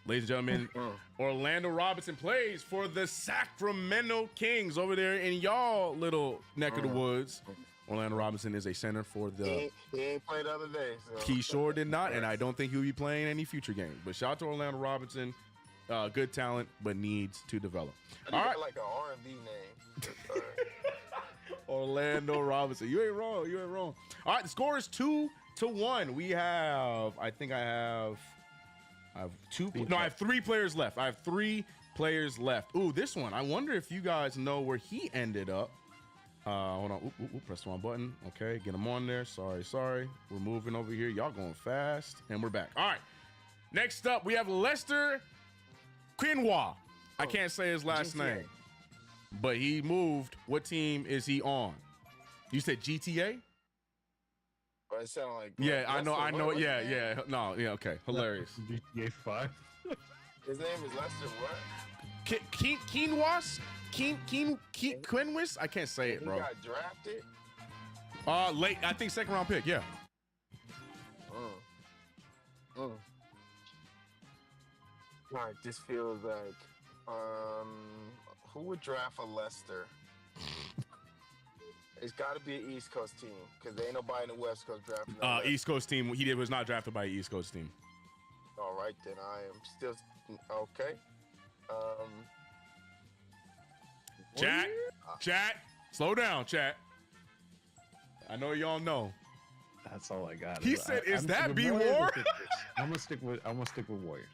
Speaker 1: Ladies and gentlemen, Orlando Robinson plays for the Sacramento Kings over there in y'all little neck of the woods. Orlando Robinson is a center for the...
Speaker 2: He ain't played the other day. So.
Speaker 1: He sure did not, and I don't think he'll be playing any future games. But shout out to Orlando Robinson. Good talent, but needs to develop. All right.
Speaker 2: Like an R&B name.
Speaker 1: Orlando Robinson. You ain't wrong. All right, the score is 2-1. We have... I have 3 players left. I have 3 players left. Ooh, this one. I wonder if you guys know where he ended up. Hold on. Press the wrong button. Okay, get him on there. Sorry. We're moving over here. Y'all going fast. And we're back. All right. Next up, we have Lester Quinoa. I can't say his last name. But he moved. What team is he on? You said GTA?
Speaker 2: But it sounded like...
Speaker 1: Yeah, I know. Yeah. No, yeah, okay. Hilarious.
Speaker 4: GTA 5.
Speaker 2: His name is Lester what?
Speaker 1: Quinoas? Quinwis? I can't say it, bro.
Speaker 2: He got drafted?
Speaker 1: Late. I think 2nd round pick. Yeah.
Speaker 2: All right, this feels like who would draft a Lester? It's got to be an East Coast team because there ain't nobody in the West Coast drafting. No
Speaker 1: East Coast team. He was not drafted by an East Coast team.
Speaker 2: All right, then I am still okay.
Speaker 1: Chat, slow down, chat. I know y'all know.
Speaker 4: That's all I got.
Speaker 1: He said, "Is that BWARR?"
Speaker 4: I'm gonna stick with Warriors.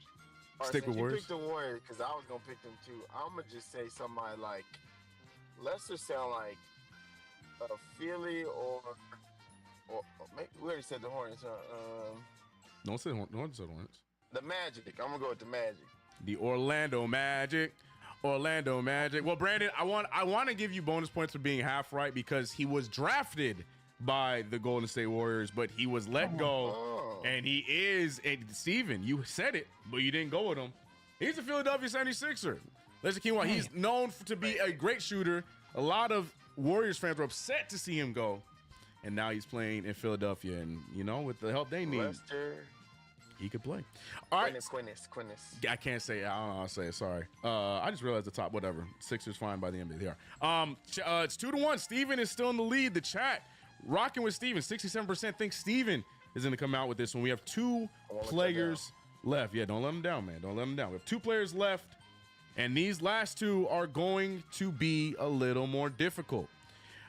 Speaker 2: All right,
Speaker 1: Stick with
Speaker 2: since you
Speaker 1: Warriors.
Speaker 2: picked the Warriors because I was gonna pick them too. I'm gonna just say somebody like, let's just sound like Philly or maybe we already said the Hornets.
Speaker 1: Don't say Hornets.
Speaker 2: The Magic. I'm gonna go with the Magic.
Speaker 1: The Orlando Magic. Well, Brandon, I want to give you bonus points for being half right because he was drafted by the Golden State Warriors, but he was let go, and he is. And Steven, you said it, but you didn't go with him. He's a Philadelphia 76er. Let's keep on. He's known to be a great shooter. A lot of Warriors fans were upset to see him go, and now he's playing in Philadelphia, and with the help they need,
Speaker 2: Lester.
Speaker 1: he could play. All right.
Speaker 2: Quinnis.
Speaker 1: I can't say it. I don't know how to say it. Sorry. I just realized the top. Whatever. Sixers fine by the end of the year. It's 2-1. Steven is still in the lead. The chat rocking with Steven. 67% think Steven is going to come out with this one. We have two players left. Yeah, don't let him down, man. Don't let him down. We have two players left, and these last two are going to be a little more difficult.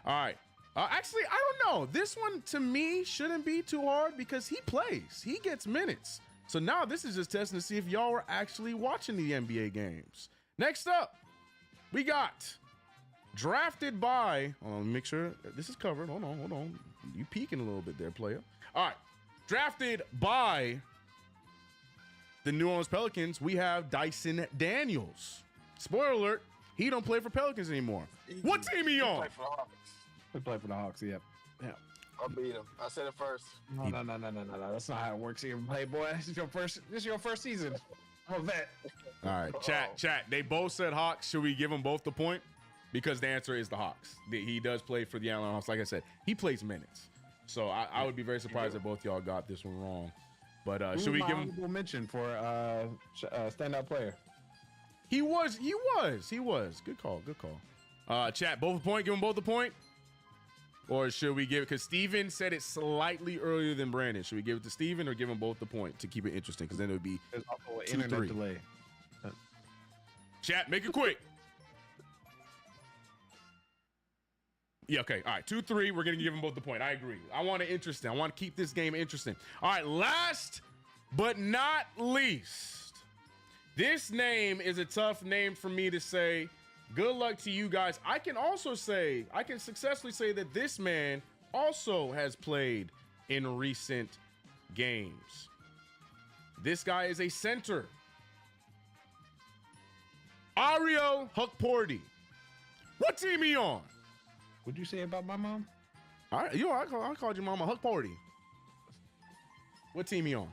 Speaker 1: All right. Actually, I don't know. This one, to me, shouldn't be too hard because he plays. He gets minutes. So now this is just testing to see if y'all are actually watching the NBA games. Next up, we got drafted by... Hold on, make sure this is covered. Hold on. You peeking a little bit there, player. All right. Drafted by the New Orleans Pelicans, we have Dyson Daniels. Spoiler alert, he don't play for Pelicans anymore. What team he on?
Speaker 4: We play for the Hawks. Yep. Yeah.
Speaker 2: I'll beat him. I said it first.
Speaker 4: No. That's not how it works here, Playboy. This is your first season. I'm a vet.
Speaker 1: All right, chat. They both said Hawks. Should we give them both the point? Because the answer is the Hawks. He does play for the Atlanta Hawks. Like I said, he plays minutes. So I would be very surprised if both y'all got this one wrong. But should we give him
Speaker 4: a mention for standout player?
Speaker 1: He was. Good call. Chat, both a point. Give them both a point. Or should we give it? Because Steven said it slightly earlier than Brandon. Should we give it to Steven or give them both the point to keep it interesting? Because then it would be
Speaker 4: There's also an internet delay.
Speaker 1: Chat, make it quick. Yeah, okay. All right, 2-3. We're going to give them both the point. I agree. I want it interesting. I want to keep this game interesting. All right, last but not least, this name is a tough name for me to say. Good luck to you guys. I can successfully say that this man also has played in recent games. This guy is a center. Ariel Hukporti. What team he on?
Speaker 4: What'd you say about my mom?
Speaker 1: All right, I called your mama Hukporti. What team he on?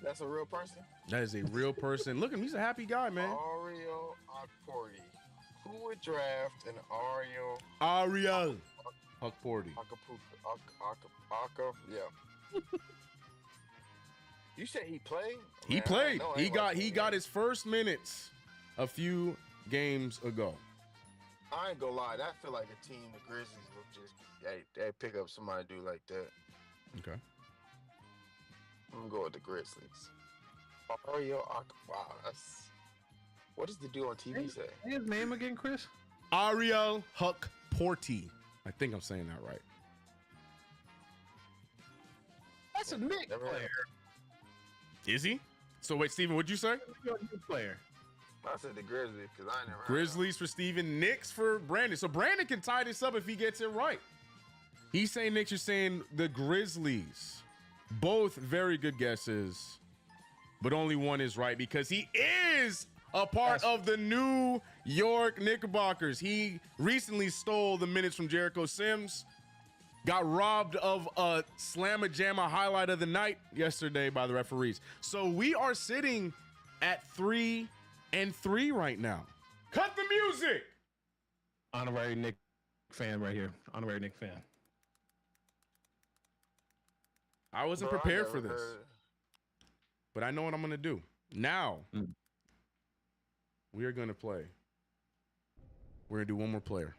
Speaker 2: That's a real person?
Speaker 1: That is a real person. Look at him. He's a happy guy, man.
Speaker 2: Ariel Hukporti. Who would draft an Ariel
Speaker 1: Hukporti.
Speaker 2: Yeah. You said he played?
Speaker 1: He played. He got his first minutes a few games ago.
Speaker 2: I ain't gonna lie. I feel like a team, the Grizzlies, would just they pick up somebody to do like that.
Speaker 1: Okay.
Speaker 2: I'm gonna go with the Grizzlies. Ariel wow, what does the dude on TV say?
Speaker 4: His name again, Chris?
Speaker 1: Ariel Hukporti. I think I'm saying that right.
Speaker 4: That's a Knicks player.
Speaker 1: Is he? So wait, Steven, what'd you say?
Speaker 4: Player.
Speaker 2: I said the Grizzlies because I never heard
Speaker 1: Grizzlies for Steven, Knicks for Brandon. So Brandon can tie this up if he gets it right. He's saying Knicks, you're saying the Grizzlies. Both very good guesses, but only one is right because he is a part of the New York Knickerbockers. He recently stole the minutes from Jericho Sims, got robbed of a slamma-jamma highlight of the night yesterday by the referees. So we are sitting at 3-3 right now. Cut the music.
Speaker 4: Honorary Knick fan right here. Honorary Knick fan.
Speaker 1: I wasn't prepared for this, but I know what I'm going to do. Now, we are going to play. We're going to do one more player.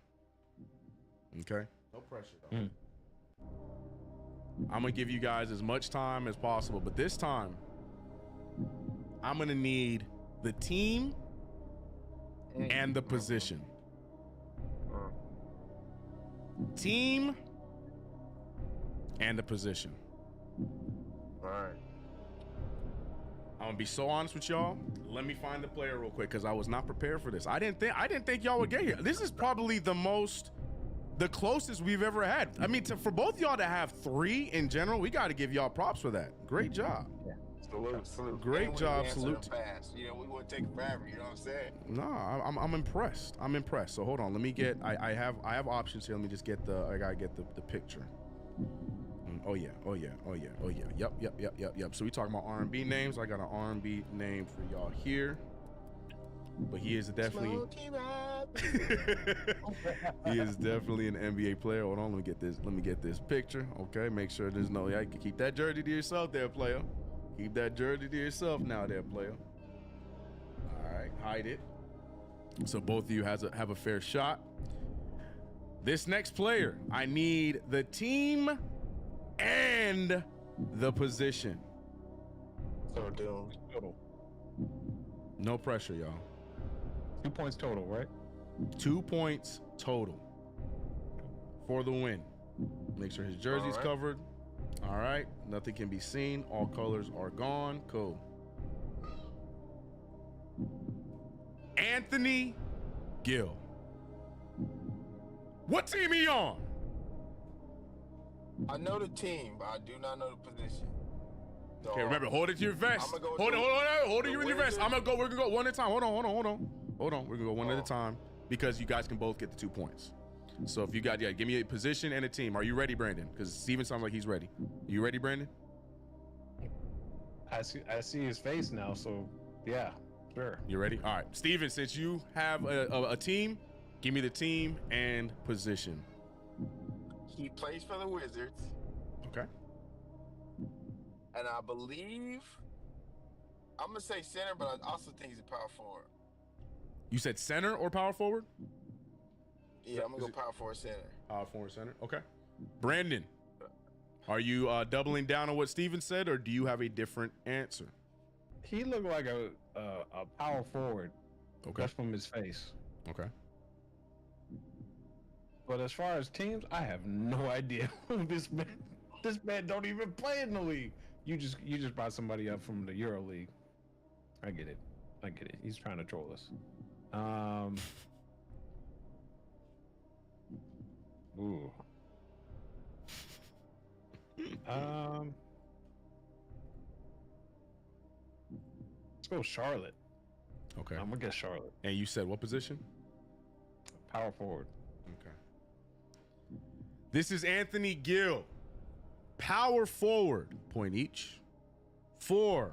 Speaker 1: Okay. No pressure though. I'm gonna give you guys as much time as possible, but this time I'm gonna need the team and the position. Team and the position.
Speaker 2: All right.
Speaker 1: I'm gonna be so honest with y'all. Let me find the player real quick because I was not prepared for this. I didn't think y'all would get here. This is probably the closest we've ever had. I mean, for both y'all to have 3 in general, we got to give y'all props for that. Great job.
Speaker 2: Salute.
Speaker 1: Great job. Salute.
Speaker 2: Fast. You know, we wouldn't take it forever. You know what I'm saying?
Speaker 1: No, I'm impressed. I'm impressed. So hold on. Let me get. I have options here. Let me just get I gotta get the picture. Oh yeah. Yep. So we talking about R&B names. I got an R&B name for y'all here. But he is definitely he is definitely an NBA player. Hold on, let me get this picture. Okay, make sure there's no. Yeah, keep that jersey to yourself there, player. Keep that jersey to yourself now there, player. All right, hide it. So both of you have a fair shot. This next player, I need the team and the position.
Speaker 2: So doomed.
Speaker 4: Total.
Speaker 1: No pressure, y'all.
Speaker 4: 2 points total, right?
Speaker 1: 2 points total for the win. Make sure his jersey's covered. All right. Nothing can be seen. All colors are gone. Cool. Anthony Gill. What team he on?
Speaker 2: I know the team, but I do not know the position. So,
Speaker 1: Okay, remember, hold it to your vest.
Speaker 2: I'ma go
Speaker 1: Hold it in your vest.
Speaker 2: Wizards.
Speaker 1: We're gonna go one at a time. Hold on. We're gonna go one at a time because you guys can both get the 2 points. So if you got, give me a position and a team. Are you ready, Brandon? Because Steven sounds like he's ready. You ready, Brandon?
Speaker 4: I see his face now, so yeah, sure.
Speaker 1: You ready? All right, Steven, since you have a team, give me the team and position.
Speaker 2: He plays for the Wizards,
Speaker 1: Okay.
Speaker 2: and I believe I'm gonna say center, but I also think he's a power forward.
Speaker 1: You said center or power forward?
Speaker 2: Yeah, I'm gonna go power forward center.
Speaker 1: Power forward center. Okay. Brandon, are you doubling down on what Steven said, or do you have a different answer?
Speaker 4: He looked like a power forward.
Speaker 1: Okay.
Speaker 4: Just from his face.
Speaker 1: Okay.
Speaker 4: But as far as teams, I have no idea who this man don't even play in the league. You just brought somebody up from the Euro League. I get it. He's trying to troll us. Ooh. Let's go Charlotte.
Speaker 1: Okay.
Speaker 4: I'm gonna guess Charlotte.
Speaker 1: And you said what position?
Speaker 4: Power forward.
Speaker 1: Okay. This is Anthony Gill, power forward, point each, for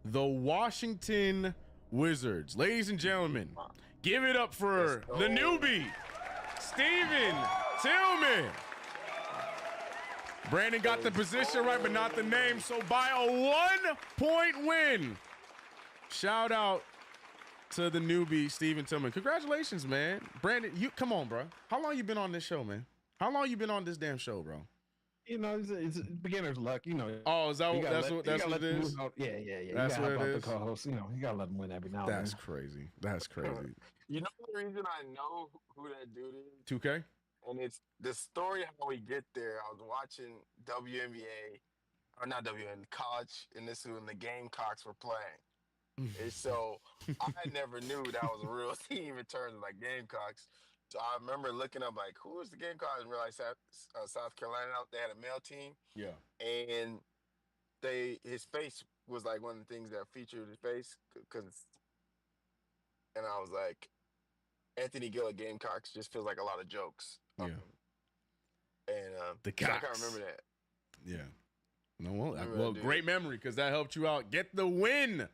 Speaker 1: the Washington Wizards. Ladies and gentlemen, give it up for the newbie, Steven Tillman. Brandon got the position right, but not the name. So by a 1-point win, shout out to the newbie, Steven Tillman. Congratulations, man. Brandon, come on, bro. How long you been on this show, man? How long you been on this damn show, bro?
Speaker 4: You know, it's beginner's luck. You know.
Speaker 1: Oh, is that what that's what it is?
Speaker 4: Yeah.
Speaker 1: That's what it is.
Speaker 4: The co-host, you know, you gotta let them win every now and then.
Speaker 1: That's crazy. That's crazy.
Speaker 2: You know the reason I know who that dude is?
Speaker 1: 2K?
Speaker 2: And it's the story of how we get there. I was watching WNBA, or not WNBA, college, and this is when the Gamecocks were playing. And so I never knew that was a real team in terms of like Gamecocks. So I remember looking up like, who was the Gamecocks? And realized South Carolina, they had a male team.
Speaker 1: Yeah.
Speaker 2: And his face was like one of the things that featured his face. And I was like, Anthony Gill at Gamecocks just feels like a lot of jokes.
Speaker 1: Yeah.
Speaker 2: And
Speaker 1: the
Speaker 2: so I
Speaker 1: Cox.
Speaker 2: can't remember that.
Speaker 1: Yeah. No, well, great memory because that helped you out. Get the win.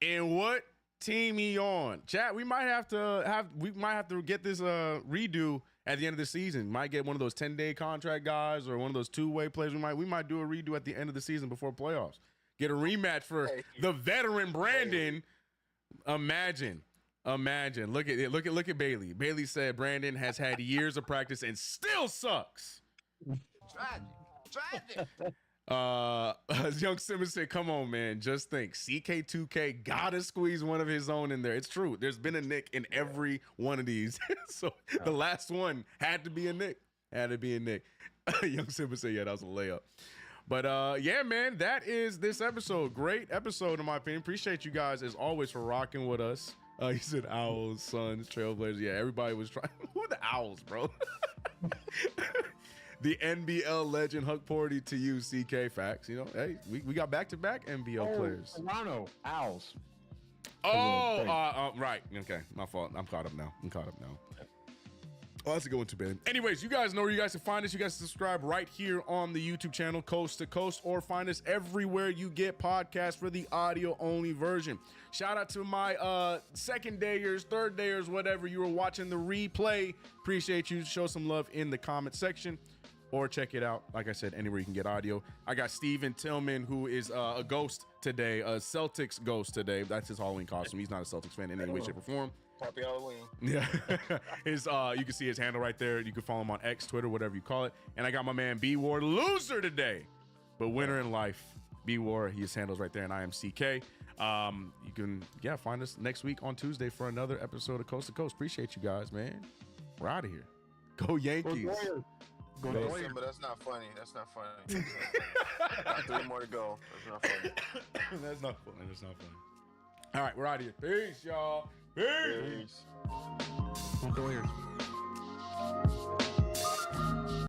Speaker 1: And what team he on? Chat, we might have to get this redo at the end of the season. Might get one of those 10-day contract guys or one of those two-way players. We might do a redo at the end of the season before playoffs. Get a rematch for the veteran Brandon. Imagine Imagine. Look at Bailey. Bailey said Brandon has had years of practice and still sucks.
Speaker 2: Tragic.
Speaker 1: Young Simmons said, come on, man. Just think. CK2K gotta squeeze one of his own in there. It's true. There's been a Nick in every one of these. So the last one had to be a Nick. Young Simmons said, yeah, that was a layup. But yeah, man, that is this episode. Great episode, in my opinion. Appreciate you guys, as always, for rocking with us. He said Owls, Suns, Trailblazers. Yeah, everybody was trying. Who are the Owls, bro? The NBL legend, Huck Porty to you, CK. Facts. You know, hey, we got back-to-back NBL players.
Speaker 4: Toronto Owls.
Speaker 1: Oh, right. Okay, my fault. I'm caught up now. Oh, that's a good one too, Ben. Anyways, you guys know where you guys can find us. You guys can subscribe right here on the YouTube channel, Coast to Coast, or find us everywhere you get podcasts for the audio-only version. Shout out to my second dayers, third dayers, whatever. You were watching the replay. Appreciate you. Show some love in the comment section, or check it out, like I said, anywhere you can get audio. I got Steven Tillman, who is a ghost today, a Celtics ghost today. That's his Halloween costume. He's not a Celtics fan in any way, shape, or form.
Speaker 2: Happy Halloween.
Speaker 1: Yeah. You can see his handle right there. You can follow him on X, Twitter, whatever you call it. And I got my man BWARR, loser today, but winner in life. BWARR, his handle's right there, and I am CK. You can, find us next week on Tuesday for another episode of Coast to Coast. Appreciate you guys, man. We're out of here. Go Yankees.
Speaker 2: Go but that's not funny. Got 3 more to go. That's not funny.
Speaker 1: That's not funny. All right, we're out of here. Peace, y'all. Peace.
Speaker 2: Peace.
Speaker 4: Go Warriors.